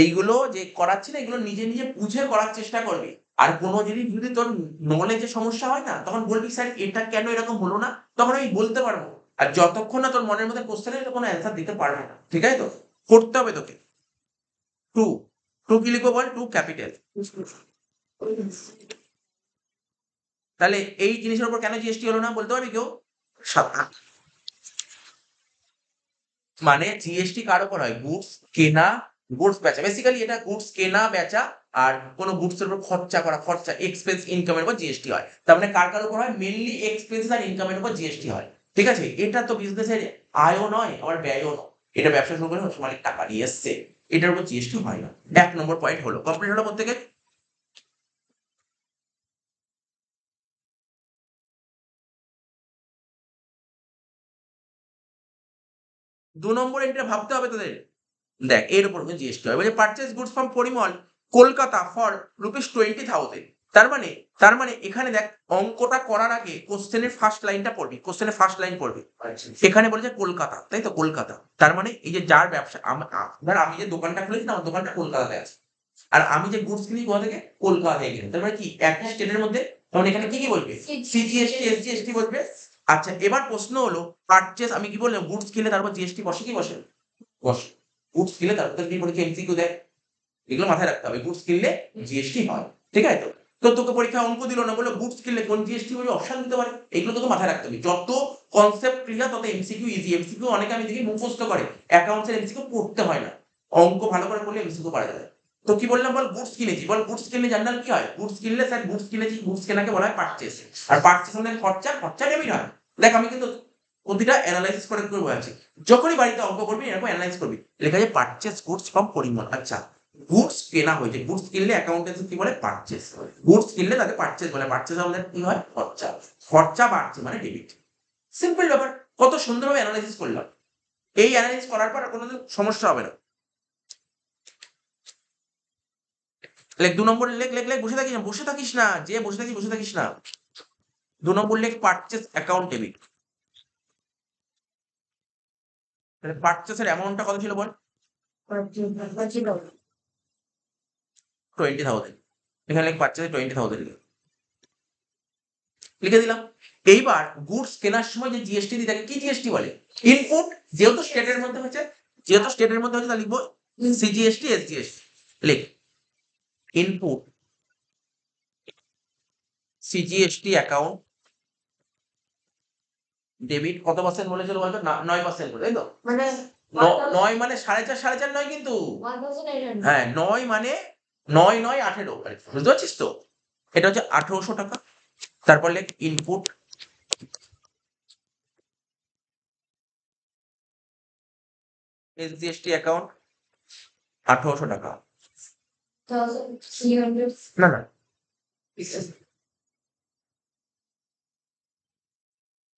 এইগুলো যে করাচ্ছি না, এগুলো নিজে নিজে বুঝে করার চেষ্টা করবি, আর কোনো জিনিস যদি তোর নলেজে সমস্যা হয় না তখন বলবি স্যার এটা কেন এরকম হলো না, তখন আমি বলতে পারবো, আর যতক্ষণ না তোর মনের মধ্যে কোশ্চেনের কোনো অ্যান্সার দিতে পারবো না, ঠিক আছে তো, করতে হবে তোকে। টু, টু কি লিখবো বল, টু ক্যাপিটাল, তাহলে এই জিনিসের উপর কেন জিএসটি হলো না বলতে পারবি কেউ, মানে জিএসটি কার উপর হয়, গুডস কেনা, গুডস বেচা, বেসিক্যালি এটা গুডস কেনা বেচা, আর কোনো গুডস এর উপর খরচা করা, খরচা এক্সপেন্স ইনকামের উপর জিএসটি হয়, তার মানে কার কার উপর হয়, মেইনলি এক্সপেন্স আর ইনকামের উপর জিএসটি হয়, ঠিক আছে। এটা তো বিজনেসের আয়ও নয় আবার ব্যয়ও নয়, এটা ব্যবসা শুরু করে মালিক টাকা নিয়ে এসছে, এটার উপর জিএসটি হয় না, 1 নম্বর পয়েন্ট হলো, কমপ্লিট হলো প্রত্যেকে। 2 নম্বর এটা ভাবতে হবে তোদের, দেখ এর উপর জিএসটি হয়, বলছে purchase goods from Parimal Kolkata for ₹20,000, তার মানে এখানে দেখ অঙ্কটা করার আগে কোশ্চেনের ফার্স্ট লাইনটা পড়বি, কোশ্চেনের ফার্স্ট লাইন পড়বি, এখানে বলেছে কলকাতা, তাই তো কলকাতা, তার মানে এই যে যার ব্যবসা, ধর আমি যে দোকানটা খুলেছি না, আমার দোকানটা কলকাতাতে আছে, আর আমি যে গুডস কিনি কোথা থেকে, কলকাতা থেকে কিনি, তার মানে কি একটা স্টেটের মধ্যে, তখন এখানে কি কি বলবে, সিজিএসটি এসজিএসটি বলবে। আচ্ছা এবার প্রশ্ন হলো পারচেজ, আমি কি বললাম গুডস কিনলে তারপর জিএসটি বসে কি বসে, বসে, গুডস কিনলে তারপর কি পরীক্ষা এমসিকিউ দেয়, এগুলো মাথায় রাখতে হবে, গুডস কিনলে জিএসটি হয়, ঠিক আছে তো। তো তোকে পরীক্ষায় অঙ্ক দিল না, বলে গুডস কিনলে কোন জিএসটি ওই অপশন দিতে পারে। এগুলো তোকে মাথায় রাখতে হবে। যত কনসেপ্ট ক্লিয়ার তত এমসিকিউ ইজি। এমসিকিউ অনেকে আমি দেখি মুখস্থ করে, অ্যাকাউন্টসের এমসিকিউ পড়তে হয় না, অঙ্ক ভালো করে পড়লে এমসিকিউ পারা যায়। তো কি বললাম, বল গুডস কিনেছি, বল গুডস কিনলে জানলাম কি হয়, গুডস কিনলে স্যার গুডস কিনেছি, গুডস কেনাকে বলা হয় পারচেজ, আর পারচেজ মানে খরচা, খরচা ডেবিট হয়। দেখ আমি কিন্তু প্রতিটা অ্যানালাইসিস করে করে বোঝাচ্ছি। যখনই বাড়িতে অঙ্ক করবি এরকম অ্যানালাইজ করবি, লেখা আছে পারচেজ গুডস ফ্রম পরিমল। আচ্ছা, গুডস কেনা হয়েছে, গুডস কিনলে অ্যাকাউন্টেন্সি কি বলে, পারচেজ। গুডস কিনলে তাকে পারচেজ বলে, পারচেজ আমাদের কি হয়, খরচা, খরচা বাড়ছে মানে ডেবিট। সিম্পল ব্যাপার, কত সুন্দরভাবে অ্যানালাইসিস করলাম। এই অ্যানালাইসিস করার পর আর কোনোদিন সমস্যা হবে না। লেখ 2 নম্বর, লেখ লেখ লেখ, বসে থাকিস না, বসে থাকিস না, যে বসে থাকিস বসে থাকিস না। 2 নম্বর লেখ পারচেজ অ্যাকাউন্ট ডেবিট। তাহলে পারচেজের অ্যামাউন্টটা কত ছিল বল, 20,000। এখানে লেখ পারচেজে 20,000 লিখে দিলাম। এইবার গুডস কেনার সময় যে জিএসটি দিই তাকে কি জিএসটি বলে, ইনপুট। যেহেতু স্টেটের মধ্যে হচ্ছে, যেহেতু স্টেটের মধ্যে হচ্ছে, তাহলে লিখবো সিজিএসটি এসজিএসটি। লিখ ইনপুট সিজিএসটি অ্যাকাউন্ট ডেবিট। কত পার্সেন্ট বলেছিল বলতো, 9% তাই তো, মানে 9 মানে 4.5 4.5 নয় কিন্তু, 1800। হ্যাঁ 9 মানে 9 9 18, বুঝতে পারছিস তো, এটা হচ্ছে 1800 টাকা। তারপর লেখ ইনপুট এসজিএসটি অ্যাকাউন্ট 1800 টাকা। 1300। না না,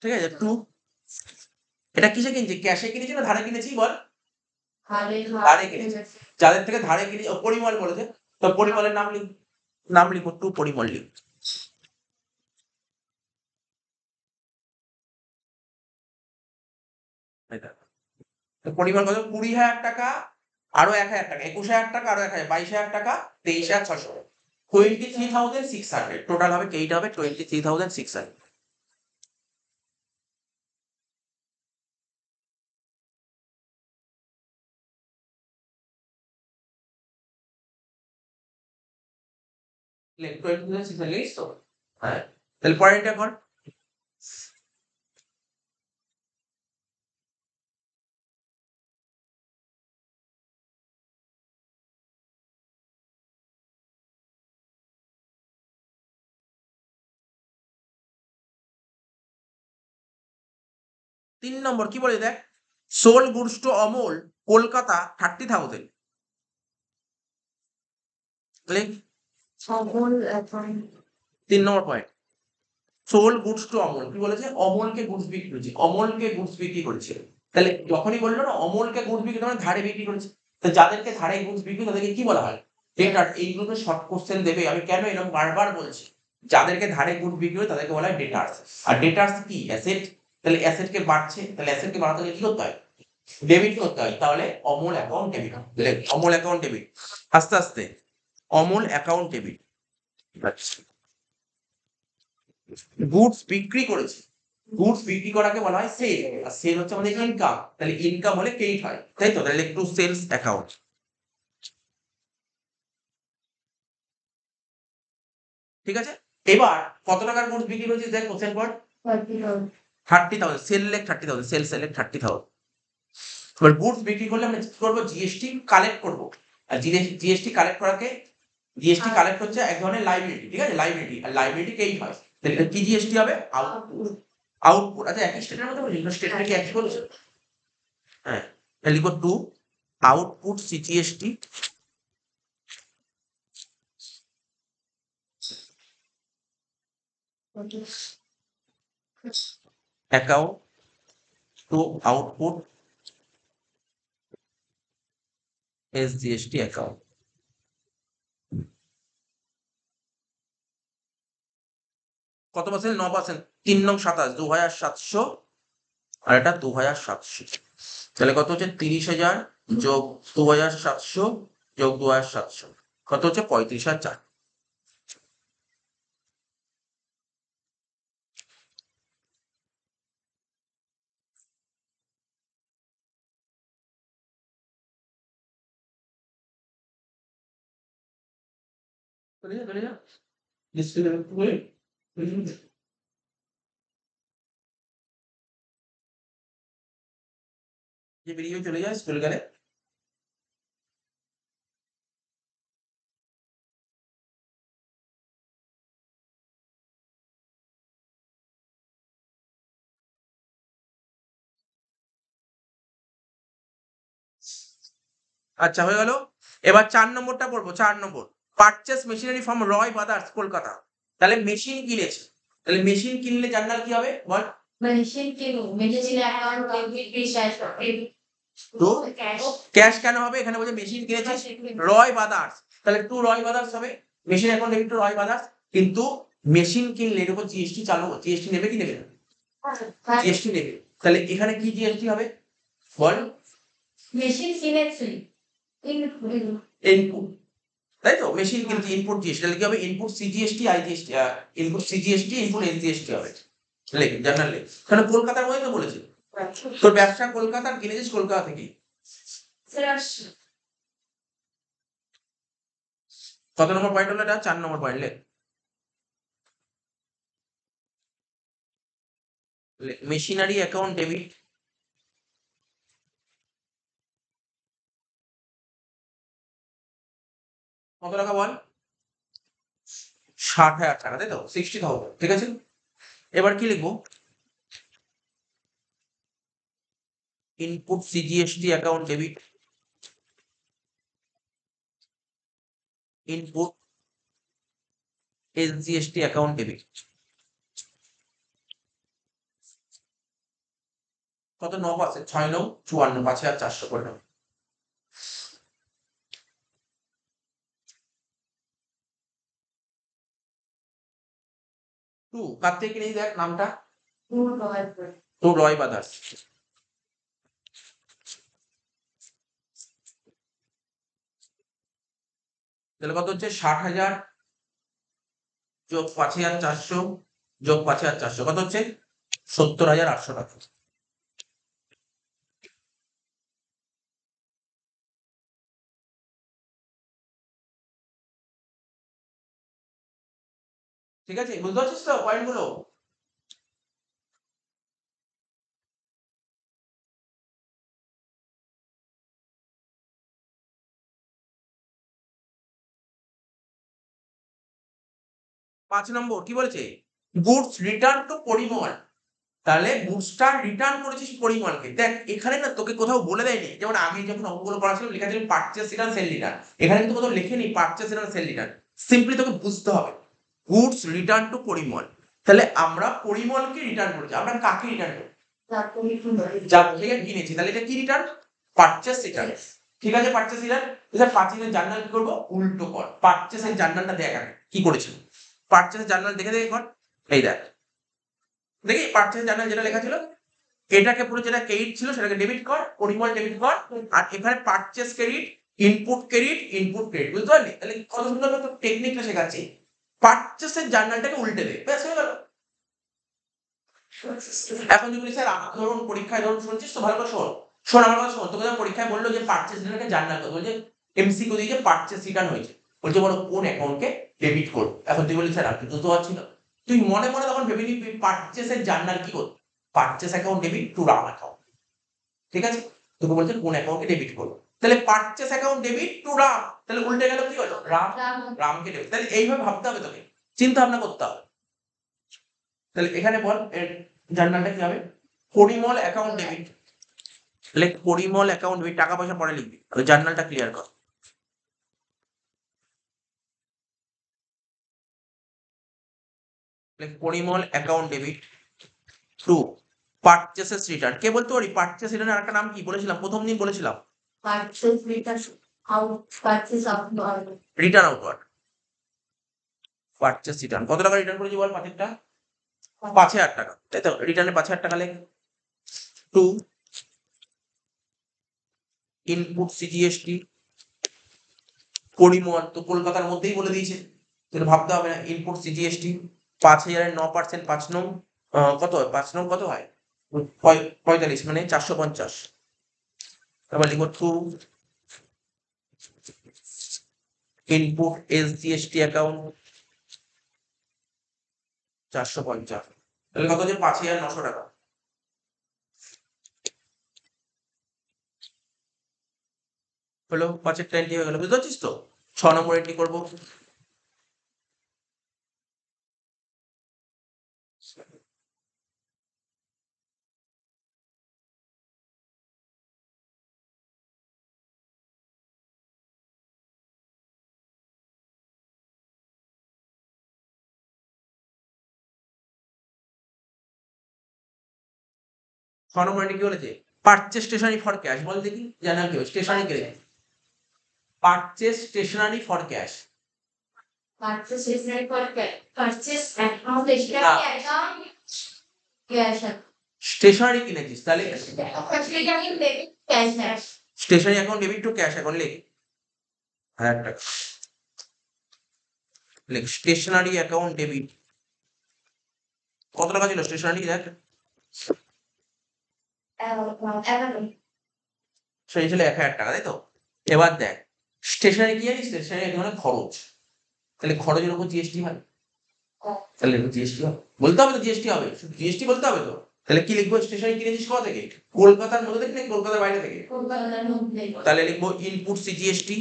ঠিক আছে, 2। এটা কিসে কিনছি, ক্যাশে কিনেছি না ধারে কিনেছি বল, ধারে কিনেছি। যাদের থেকে ধারে কিনেছি, ও পরিমল বলেছে, তো পরিমলের নাম লিখ, নাম লিখো 2 পরিমল লিখ। এটা তো পরিমল কত, 20,000 টাকা, আরো 1,000 টাকা, 21,000 টাকা, আরো 1,000, 22,000 টাকা, 23,600, 23,600 টোটাল হবে, এইটা হবে 23,600। লেখ 23,600 লিখিস তো, হ্যাঁ। তাহলে পরেরটা কর। তিন নম্বর কি বলে দেখ, sold goods to Amal Kolkata 30,000। লেখ সকল এখন 3 নম্বর পয়েন্ট, সোল গুডস টু অমল, কি বলেছে, অমলকে গুডস বিক্রি করেছে, অমলকে গুডস বিক্রি করেছে। তাহলে যখনই বললো না অমলকে গুডস বিক্রি মানে ধারে বিক্রি করেছে, তো যাদেরকে ধারে গুডস বিক্রি তাদেরকে কি বলা হয়, ডেটার। এইগুলো শর্ট কোশ্চেন দেবে, আমি কেন এরকম বারবার বলছি, যাদেরকে ধারে গুডস বিক্রি করে তাদেরকে বলা হয় ডেটার্স। আর ডেটার্স কি, অ্যাসেট। তাহলে অ্যাসেটকে বাড়ছে, তাহলে অ্যাসেটকে বাড়াতে হলে কি করতে হয়, ডেবিট করতে হয়। তাহলে Amal account debit, Amal account debit. আস্তে আস্তে, অমল অ্যাকাউন্ট ডেবিট। গুডস বিক্রি করেছে, গুডস বিক্রি করাকে বলা হয় সেল, আর সেল হচ্ছে আমাদের ইনকাম, তাহলে ইনকাম হলে ক্রেডিট হয়, তাই তো। তাহলে একটু সেলস অ্যাকাউন্ট। ঠিক আছে, এবার কত টাকার গুডস বিক্রি করেছিস দেখ, কোশ্চেন পড়। 30,000, সেল লেখ 30,000, সেল সেল 30,000। এবার গুডস বিক্রি করলে আমরা কি করবো, জিএসটি কালেক্ট করবো। আর জিএসটি কালেক্ট করাকে, জিএসটি কালেক্ট হচ্ছে এক ধরনের লাইবিলিটি, ঠিক আছে, লাইবিলিটি, আর লাইবিলিটি ক্রেডিট হয়। তাহলে এটা কি জিএসটি হবে, আউটপুট। আউটপুট, আচ্ছা একই স্টেটের মধ্যে বলি, স্টেটটা কি একই বলছে, হ্যাঁ। তাহলে লিখো 2 output CGST account to output SGST account. কত পার্সেন্ট, 9%। 3 9 27, 2,700, আর এটা 2,700। তাহলে কত হচ্ছে, 30,000 যোগ 2,700 যোগ 2,700, কত হচ্ছে 35,004। চলে যা, চলে যা। যে বেরিয়ে চলে যায় স্কুল গেলে। আচ্ছা হয়ে গেল। এবার 4 নম্বরটা পড়বো। 4 number, purchase machinery from Roy brothers Kolkata. তাহলে মেশিন কিনেছে, তাহলে মেশিন কিনলে জার্নাল কি হবে বল? মেশিন কিনো, machine account debit cash to cash cash কেন হবে? এখানে বলছে মেশিন কিনেছে রয় ব্রাদার্স, তাহলে টু রয় ব্রাদার্স হবে। Machine account debit to Roy brothers. কিন্তু মেশিন কিনলে এর উপর জিএসটি চালু, জিএসটি নেবে কি নেবে না? জিএসটি নেবে। তাহলে এখানে কি জিএসটি হবে বল? মেশিন কিনেছি ইনপুট, তাই তো? মেশিন কিনছে ইনপুট জিএসটি, তাহলে কি হবে? Input CGST IGST, input CGST input SGST হবে। লেখ জার্নাল লেখ। কারণ কলকাতার মধ্যে তো বলেছে তোর ব্যবসা কলকাতার, কিনেছিস কলকাতা থেকে। কত নম্বর পয়েন্ট হলো এটা? 4 নম্বর পয়েন্ট। লেখ মেশিনারি অ্যাকাউন্ট ডেবিট কত টাকা বল? 60,000 টাকা, তাই তো? 60,000, ঠিক আছে। এবার কি লিখবো? Input CGST account debit, input SGST account debit. কত? 9%, 6 9 54, 5,400 করে নেব। টু কার থেকে কিনেছি দেখ নামটা? Two Roy brothers. তাহলে কত হচ্ছে? 60,000 যোগ 5,400 যোগ 5,400 কত হচ্ছে? 70,800 টাকা। ঠিক আছে, বুঝতে পারছিস তো পয়েন্ট গুলো? পাঁচ নম্বর কি বলেছে? Goods return to Parimal. তাহলে গুডসটা রিটার্ন করেছিস পরিমলকে। দেখ এখানে না তোকে কোথাও বলে দেয়নি, যেমন আমি যখন অঙ্কগুলো করাছিলাম লেখা ছিল পারচেজ রিটার্ন সেল রিটার্ন, এখানে কিন্তু কোথাও লেখেনি purchase return sale return. Simply তোকে বুঝতে হবে গুডস রিটার্ন টু পরিমল। তাহলে আমরা পরিমলকে রিটার্ন করেছি। আমরা কাকে রিটার্ন করি? যা থেকে কিনেছি। তাহলে এটা কি রিটার্ন? Purchase return. ঠিক আছে, পারচেজ রিটার্ন। এবার পারচেজের জার্নাল কি করবো? উল্টো কর। পারচেজের জার্নালটা দেখ আগে কি করেছিল। পারচেজের জার্নাল দেখে দেখে কর। এই দেখ, দেখি পারচেজ জার্নাল যেটা লেখা ছিল এটাকে পুরো যেটা ক্রেডিট ছিল সেটাকে ডেবিট কর, পরিমল ডেবিট কর। আর এখানে purchase credit, input credit, input credit. বুঝতে পারলি? তাহলে কত সুন্দর তো টেকনিকটা শেখাচ্ছি। পারচেজের জার্নালটাকে উল্টে দে, ব্যাস হয়ে গেল। এখন যদি বলি স্যার ধরুন পরীক্ষায় ধরুন শুনছিস তো, ভালো করে শোন। শোন আমার কথা শোন। তোকে যখন পরীক্ষায় বললো যে পারচেজ রিটার্নকে জার্নাল করতে, বলছে এমসিকিউ দিয়ে যে পারচেজ রিটার্ন হয়েছে, বলছে বলো কোন অ্যাকাউন্টকে ডেবিট করবো। এখন তুই বলি স্যার আপনি বুঝতে পারছি না। তুই মনে মনে তখন ভেবে নিবি পারচেজের জার্নাল কি করতে? Purchase account debit two Ram account. ঠিক আছে, তোকে বলছে কোন অ্যাকাউন্টকে ডেবিট করবো। তাহলে purchase account debit two Ram, তাহলে উল্টে গেল কি হলো? রাম, রামকে ডেবিট। তাহলে এইভাবে ভাবতে হবে তোকে, চিন্তা ভাবনা করতে হবে। তাহলে এখানে বল এর জার্নালটা কি হবে? Parimal account debit. তাহলে পরিমল অ্যাকাউন্ট ডেবিট, টাকা পয়সা পরে লিখবি, তাহলে জার্নালটা ক্লিয়ার কর। Parimal account debit to purchases return. কে বলতে পারি পারচেস রিটার্নের আরেকটা নাম কি বলেছিলাম? প্রথম দিন বলেছিলাম Purchase return out, purchase outward. Return outward. Purchase return কত টাকা রিটার্ন করেছি বল? পাঁচেরটা 5,000 টাকা, তাই তো? রিটার্নে 5,000 টাকা লেখ। টু ইনপুট সিজিএসটি পরিমল, তো কলকাতার মধ্যেই বলে দিয়েছে, তাহলে ভাবতে হবে না। ইনপুট সিজিএসটি 5,000 9%, 5 নং কত হয়? 5 নং কত হয়? 45, মানে 450। তারপর লিখবো টু ইনপুট এসজিএসটি অ্যাকাউন্ট 450, তাহলে কত হচ্ছে 5,900 টাকা। হলো 5-এরটা এন্ট্রি হয়ে গেল, বুঝতে পারছিস তো? 6 নম্বর এন্ট্রি করবো। ছ নম্বর এন্ট্রি কি বলেছে? পারচেজ স্টেশনারি ফর ক্যাশ, বল দেখি জানা কি স্টেশনারি কে purchase stationery for cash. Purchase stationery for purchase account stationery account cash স্টেশনারি কিনেছিস তাহলে stationery debit cash stationery account debit to cash account লিখ 1000 টাকা, লিখ স্টেশনারি অ্যাকাউন্ট ডেবিট। কত টাকা ছিল স্টেশনারি দেখ, সেই ছিল 1000 টাকা, তাই তো? এবার দেখ স্টেশনারি কি জানিস, স্টেশনারি এক ধরনের খরচ, তাহলে খরচের উপর জিএসটি হয়, তাহলে জিএসটি হবে, বলতে হবে তো জিএসটি হবে, জিএসটি বলতে হবে তো। তাহলে কি লিখবো, স্টেশনারি কিনেছিস কোথা থেকে, কলকাতার মধ্যে থেকে নাকি কলকাতার বাইরে থেকে? তাহলে লিখবো input CGST,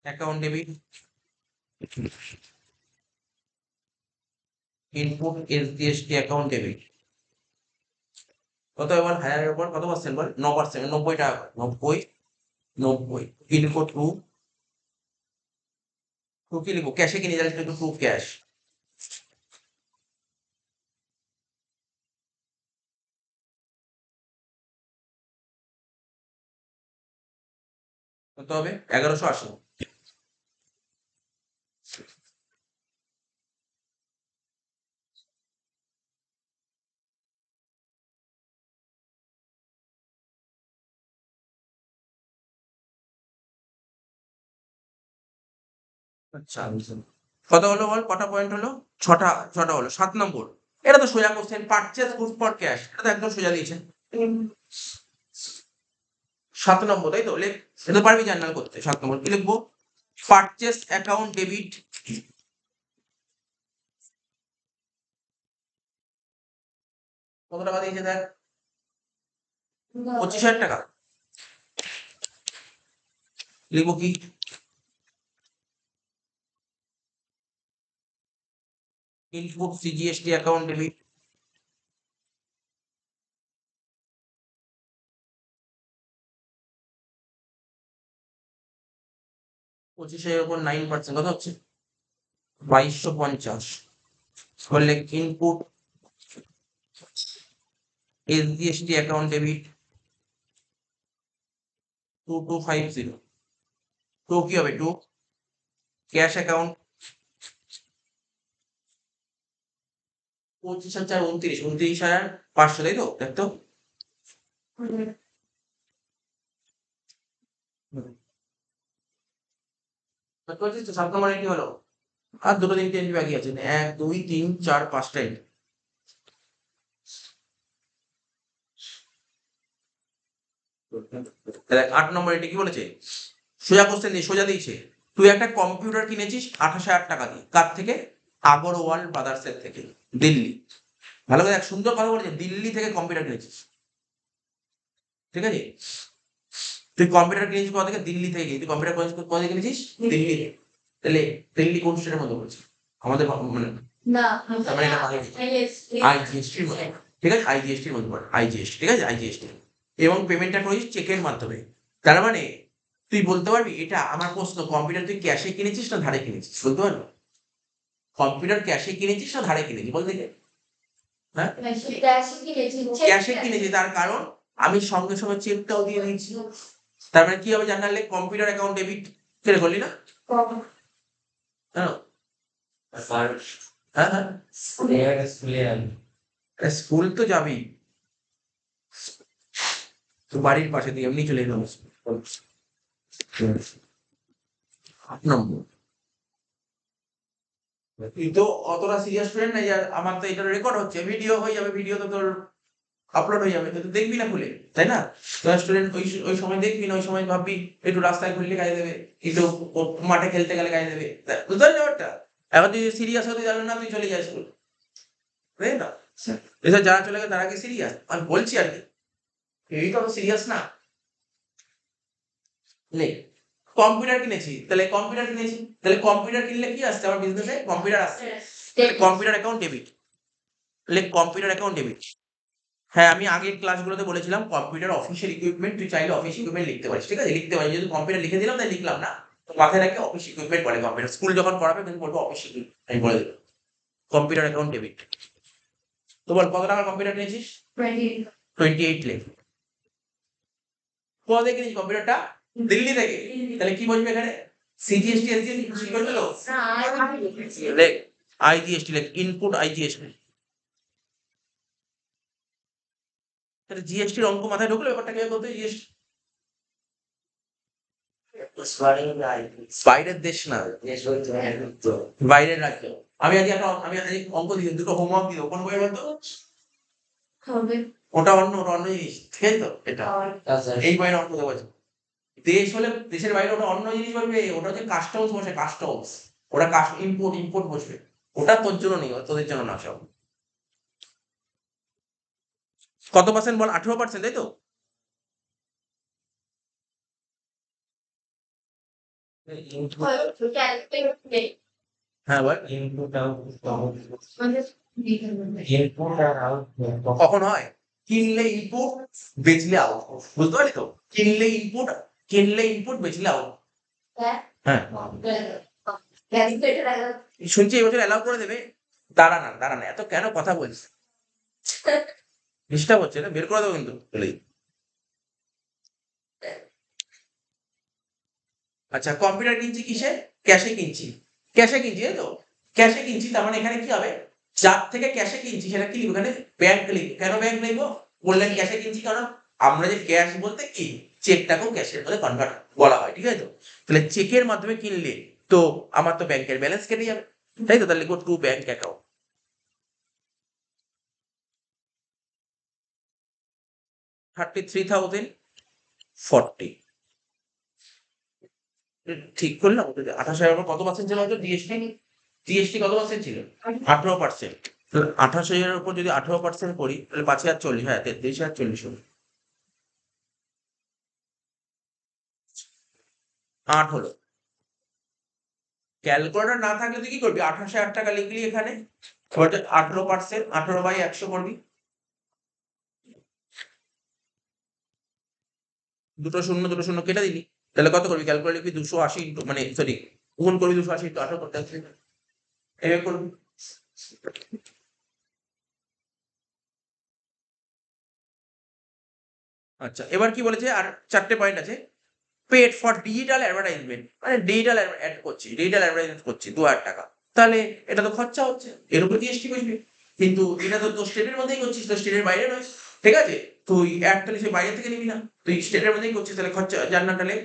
account debit, input SGST account debit. কত এবার হায়ারের উপর কত পার্সেন্ট বল, 9%, 90 টাকা, 90 কি লিখবো, টু টু কি লিখবো, ক্যাশে কিনে যাচ্ছে একটু টু ক্যাশ। কত হবে, 1180। আচ্ছা কত হলো বল, কটা পয়েন্ট হলো, ছটা, ছটা হলো। 7 নম্বর, এটা তো সোজা question, purchase goods for cash, এটা তো একদম সোজা দিয়েছে। 7 নম্বর, তাই তো? লেখ, এটা পারবি জার্নাল করতে। 7 নম্বর কি লিখবো, পারচেজ অ্যাকাউন্ট ডেবিট, কত টাকা দিয়েছে দেখ, 25,000 টাকা। লিখবো কি, ইনপুট সিজিএসটি অ্যাকাউন্ট ডেবিট, পঁচিশের উপর 9%, কত হচ্ছে 2250। করলে input SGST account debit 2250, two কি হবে, টু ক্যাশ অ্যাকাউন্ট 29,500, তাই তো? দেখ তো, বুঝতে তো? 7 নম্বরে কি হলো, আর দুটো তিনটে এন্ট্রি বাকি আছে, 1 2 3 4 5টা এন্ট্রি। দেখ 8 নম্বর এন্ট্রি কি বলেছে, সোজা কোশ্চেন দিয়ে সোজা দিয়েছে, তুই একটা কম্পিউটার কিনেছিস 28,000 টাকা দিয়ে, কার থেকে, আগরওয়াল ব্রাদার্সের থেকে, দিল্লি। ভালো করে দেখ, সুন্দর কথা বলেছে, দিল্লি থেকে কম্পিউটার কিনেছিস, ঠিক আছে? তুই কম্পিউটার কিনেছিস কোথা থেকে, দিল্লি থেকে। তুই কম্পিউটার কোথা থেকে কিনেছিস, দিল্লি থেকে। তাহলে দিল্লি কোন স্টেটের মধ্যে পড়ছে, আমাদের মানে না তার মানে এটা আইজিএসটির মধ্যে, ঠিক আছে? আইজিএসটির মধ্যে পড়ে, আইজিএসটি, ঠিক আছে, আইজিএসটি। এবং পেমেন্টটা করিস চেকের মাধ্যমে, তার মানে তুই বলতে পারবি, এটা আমার প্রশ্ন, কম্পিউটার তুই ক্যাশে কিনেছিস না ধারে কিনেছিস, বলতে পারবি? কম্পিউটার ক্যাশে কিনেছিস না ধারে কিনেছিস, বল দেখে। হ্যাঁ, ক্যাশে কিনেছি, তার কারণ আমি সঙ্গে সঙ্গে চেকটাও দিয়ে দিয়েছি। তার মানে কি হবে, জানালে কম্পিউটার অ্যাকাউন্ট ডেবিট কেটে করলি না, হ্যাঁ হ্যাঁ হ্যাঁ, স্কুল তো যাবি, তো বাড়ির পাশে দিয়ে এমনি চলে যেতে, 8 নম্বর। তুই তো অতটা সিরিয়াস স্টুডেন্ট নাই, আর আমার তো এটা রেকর্ড হচ্ছে, ভিডিও হয়ে যাবে, ভিডিও তো তোর আপলোড হয়ে যাবে, তুই দেখবি না খুলে, তাই না? তোরা স্টুডেন্ট ওই সময় দেখবি না, ওই সময় ভাববি একটু রাস্তায় ঘুরলে কাজে দেবে, একটু মাঠে খেলতে গেলে কাজে দেবে, বুঝতে পারলি ব্যাপারটা? এখন তুই সিরিয়াস হতে যাবে না, তুই চলে যাস স্কুল, তাই না? এসব যারা চলে গেছে তারা কি সিরিয়াস? আমি বলছি আর কি, এই তো সিরিয়াস না। লে কম্পিউটার কিনেছি, তাহলে কম্পিউটার কিনলে কি আসছে আমার বিজনেসে? কম্পিউটার আসছে, computer account debit, computer account debit. হ্যাঁ, আমি আগের ক্লাসগুলোতে বলেছিলাম কম্পিউটার অফিসের ইকুইপমেন্ট, তুই চাইলে অফিস ইকুইপমেন্ট লিখতে পারিস, ঠিক আছে? লিখতে পারিস, যেহেতু কম্পিউটার লিখে দিলাম তাই লিখলাম না, তো মাথায় রাখে অফিস ইকুইপমেন্ট বলে কম্পিউটার, স্কুল যখন পড়াবে কিন্তু বলবো অফিস ইকুইপমেন্ট, আমি বলে দেবো কম্পিউটার অ্যাকাউন্ট ডেবিট। তো বল কত টাকার কম্পিউটার নিয়েছিস? 28 লেখ। কোথা থেকে কিনেছিস কম্পিউটারটা? দিল্লি থেকে। তাহলে কি বলবি এখানে? সিজিএসটি এসজিএসটি করে দিল, লেখ আইজিএসটি, লেখ ইনপুট আইজিএসটি। তাহলে জিএসটির অঙ্ক মাথায় ঢুকলো, ব্যাপারটা কিভাবে করতে হয় জিএসটি? বাইরের দেশ না, বাইরের রাজ্য। আমি আজ অঙ্ক দিয়ে দুটো হোমওয়ার্ক দিয়ে দেবো, কোন বই বলতো? ওটা অন্য জিনিস, ঠিক আছে তো? এটা এই বইয়ের অঙ্ক দেবো। দেশ হলে দেশের বাইরে ওটা অন্য জিনিস বলবে, ওটা হচ্ছে কাস্টমস বসে, কাস্টমস, ওটা ইম্পোর্ট বসবে, ওটা তোর জন্য নেই, তোদের জন্য না সব। কত পার্সেন্ট বল? 18%, তাই তো? হ্যাঁ বল। কখন হয়? কিনলে ইনপুট, বেচলে আউট, বুঝতে পারলি তো? কিনলে ইনপুট বেচলে আউট। হ্যাঁ, শুনছি এবছর অ্যালাউ করে দেবে। দাঁড়া না, এত কেন কথা বলছিস? ডিস্টার্ব হচ্ছে না, বের করে দেবো কিন্তু বলেই। আচ্ছা, কম্পিউটার কিনছি কিসে? ক্যাশে কিনছি, তাই তো? ক্যাশে কিনছি, তার মানে এখানে কি হবে? যার থেকে ক্যাশে কিনছি সেটা কি লিখবো এখানে? ব্যাংক লিখবো। কেন ব্যাংক লিখবো? বললেন ক্যাশে কিনছি, কারণ আমরা যে ক্যাশ বলতে কি, চেকটাকেও ক্যাশের মধ্যে কনভার্ট বলা হয়, ঠিক আছে তো? তাহলে চেকের মাধ্যমে কিনলে তো আমার তো ব্যাংকের ব্যালেন্স কেটে যাবে, তাই তো? তাহলে লিখবো টু ব্যাংক অ্যাকাউন্ট। 33,040 ঠিক করলাম? 28,000 কত পার্সেন্ট ছিল হয়তো জিএসটি কত পার্সেন্ট ছিল? 18%। 28,000 উপর যদি 18% করি তাহলে 5,040, হ্যাঁ 33,040 হলো। 8 হলো। ক্যালকুলেটর না থাকলে তুই কি করবি? 28,000 টাকা লিখলি এখানে, 18%, 18/100 করবি, দুটো শূন্য কেটে দিলি, তাহলে কত করবি? ক্যালকুলেটর লিখবি 280 ইন্টু, মানে সরি, গুণ করবি 280 ইন্টু 18 করতে আসবে, এভাবে করবি। আচ্ছা, এবার কি বলেছে? আর 4টে পয়েন্ট আছে। পেড ফর ডিজিটাল অ্যাডভার্টাইজমেন্ট, মানে ডিজিটাল অ্যাডভার্টাইজমেন্ট করছি 2,000 টাকা, তাহলে এটা তো খরচা হচ্ছে, এর উপর জিএসটি বসবে। কিন্তু এটা তো তোর স্টেটের মধ্যেই করছিস, তো স্টেটের বাইরে নয়, ঠিক আছে? তুই অ্যাড তাহলে সে বাইরে থেকে নিবি না, তুই স্টেটের মধ্যেই করছিস, তাহলে খরচা জান না, তাহলে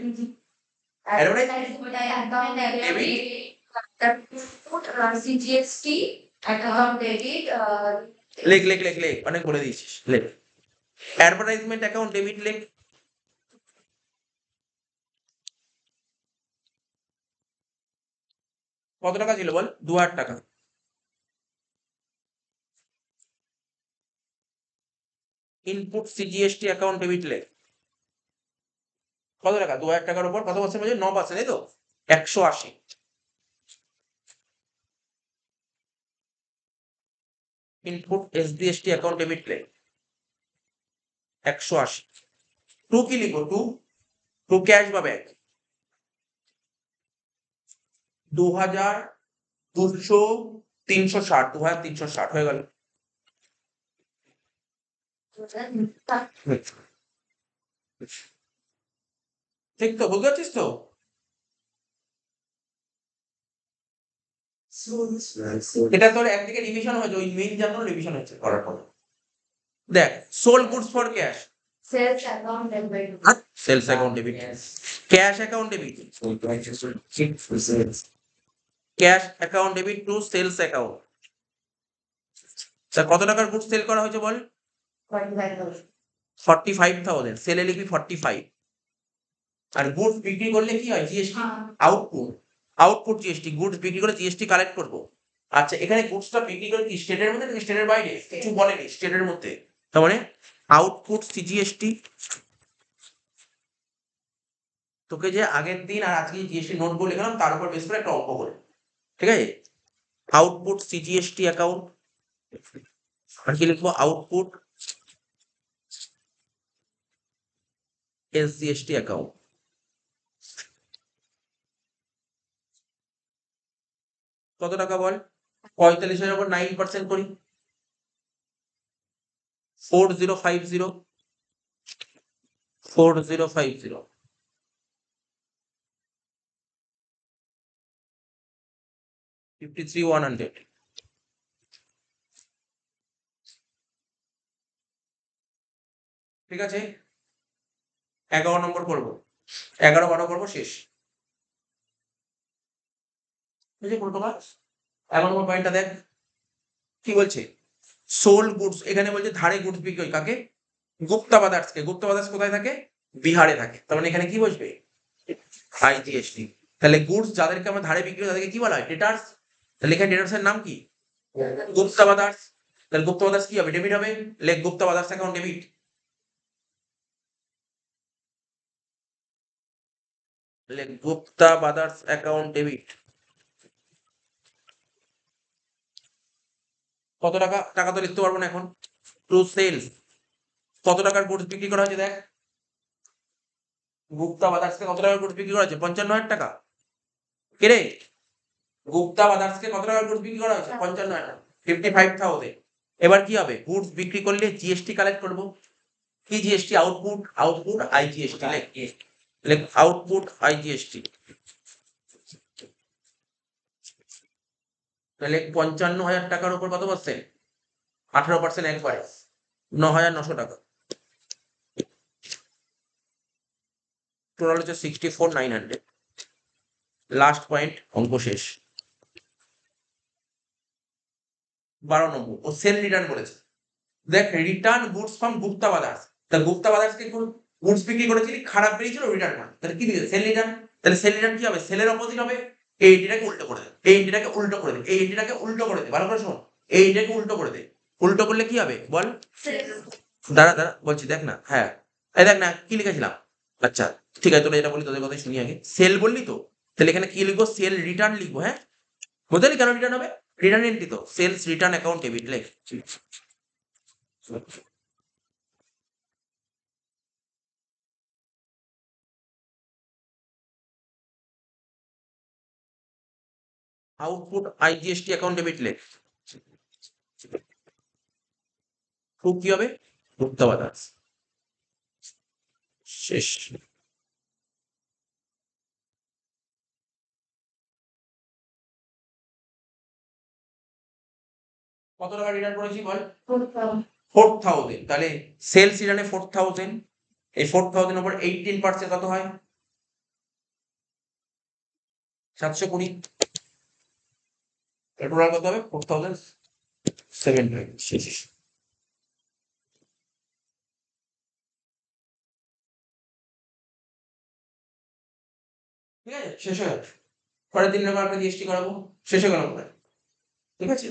সিজিএসটি অ্যাকাউন্ট ডেবিট, লেখ অনেক বলে দিয়েছিস, লেখ অ্যাডভার্টাইজমেন্ট অ্যাকাউন্ট ডেবিট, লেখ কত টাকা ছিল বল? 2,000 টাকা। ইনপুট সিজিএসটি অ্যাকাউন্ট ডেবিট, লেখ কত টাকা? 2,000 টাকার উপর কত পার্সেন্ট বলছে? 9%, তাই তো? 180। ইনপুট এসডিএসটি অ্যাকাউন্ট ডেবিট, লেখ 180। টু কি লিখবো? টু ক্যাশ বা ব্যাংক? 2,200, 360, 2,360 হয়ে গেল। ঠিক তো? বুঝতে পারছিস তো? এটা তোর একদিকে রিভিশন হয়েছে, ওই মেইন জানো রিভিশন হয়েছে করার পর। দেখ, sold goods for cash, sales account debit, sales account debit, cash account debit, cash account debit to sales account. কত টাকার গুডস সেল করা হয়েছে বল? 45,000 সেলে লিখবি 45 আর গুডস বিক্রি করলে কি হয় GST output output GST goods বিক্রি করে জিএসটি কালেক্ট করব আচ্ছা এখানে গুডসটা বিক্রি করে কি স্টেটের মধ্যে নাকি স্টেটের বাইরে কিছু বলেনি স্টেটের মধ্যে তার মানে আউটপুট সিজিএসটি তোকে যে আগের দিন আর আজকে জিএসটি নোটগুলো লিখলাম তার উপর বেস করে একটা অঙ্ক করে ঠিক আছে আউটপুট সিজিএসটি অ্যাকাউন্ট আর কি লিখবো আউটপুট এসজিএসটি অ্যাকাউন্ট কত টাকা বল 45,000 উপর 9% করি 4050 4050 53,100 ঠিক আছে 11 নম্বর করবো 11-12 করবো শেষ বুঝলি কোন প্রকার 11 নম্বর পয়েন্টটা দেখ কি বলছে সোল গুডস এখানে বলছে ধারে গুডস বিক্রি হয় কাকে গুপ্তা বাদার্সকে গুপ্তা বাদার্স কোথায় থাকে বিহারে থাকে তার মানে এখানে কি বসবে আইজিএসটি তাহলে গুডস যাদেরকে আমরা ধারে বিক্রি করি তাদেরকে কি বলা হয় ডেটার্স তাহলে এখানে ডেটার্স এর নাম কি গুপ্তা বাদার্স তাহলে গুপ্তা বাদার্স কি হবে ডেবিট হবে লেখ গুপ্তা বাদার্স অ্যাকাউন্ট ডেবিট লেখ গুপ্তা বাদার্স অ্যাকাউন্ট ডেবিট কত টাকা টাকা তো লিখতে পারবো না এখন টু সেলস কত টাকার গুডস বিক্রি করা হয়েছে দেখ গুপ্তা বাদার্সকে কত টাকার গুডস বিক্রি করা হয়েছে 55,000 টাকা কে রে গুপ্তা বাদার্সকে কত টাকার গুডস বিক্রি করা হয়েছে 55,000 টাকা 55,000 এবার কি হবে গুডস বিক্রি করলে জিএসটি কালেক্ট করব কি জিএসটি আউটপুট আউটপুট আইজিএসটি লেখ আউটপুট আইজিএসটি তাহলে 55,000 টাকার উপর কত পার্সেন্ট 18% একবারে 9,900 টাকা টোটাল হচ্ছে 64,900 লাস্ট পয়েন্ট অঙ্ক শেষ 12 নম্বর ও সেল রিটার্ন বলেছে দেখ রিটার্ন গুডস ফ্রম গুপ্তা বাদার্স তা গুপ্তা বাদার্সকে গুডস বিক্রি করেছিলি খারাপ বেরিয়েছিল রিটার্ন করে তাহলে কি দিবে সেল রিটার্ন তাহলে সেল রিটার্ন কি হবে সেলের অপোজিট হবে এই এন্ট্রিটাকে উল্টো করে দে এই এন্ট্রিটাকে উল্টো করে দে এই এন্ট্রিটাকে উল্টো করে দে ভালো করে শোন এই এন্ট্রিটাকে উল্টো করে দে উল্টো করলে কি হবে বল দাঁড়া দাঁড়া বলছি দেখ না হ্যাঁ এই দেখ না কি লিখেছিলাম আচ্ছা ঠিক আছে তোরা এটা বলি তোদের কথাই শুনি আগে সেল বললি তো তাহলে এখানে কি লিখবো সেল রিটার্ন লিখবো হ্যাঁ বুঝলি কেন রিটার্ন হবে রিটার্ন এন্ট্রি তো সেলস রিটার্ন অ্যাকাউন্ট ডেবিট লেখ আউটপুট আইজিএসটি অ্যাকাউন্ট ডেবিট লেখ খুব কি হবে গুপ্তা বাদার্স শেষ কত টাকা রিটার্ন করেছি বল 4,000 তাহলে সেলস রিটার্নে 4,000 এই 4,000 উপর 18% কত হয় 720 টোটাল কত হবে 4,700 শেষ ঠিক আছে শেষ হয়ে গেল পরের দিন আমরা জিএসটি করাবো শেষ হয়ে গেল ঠিক আছে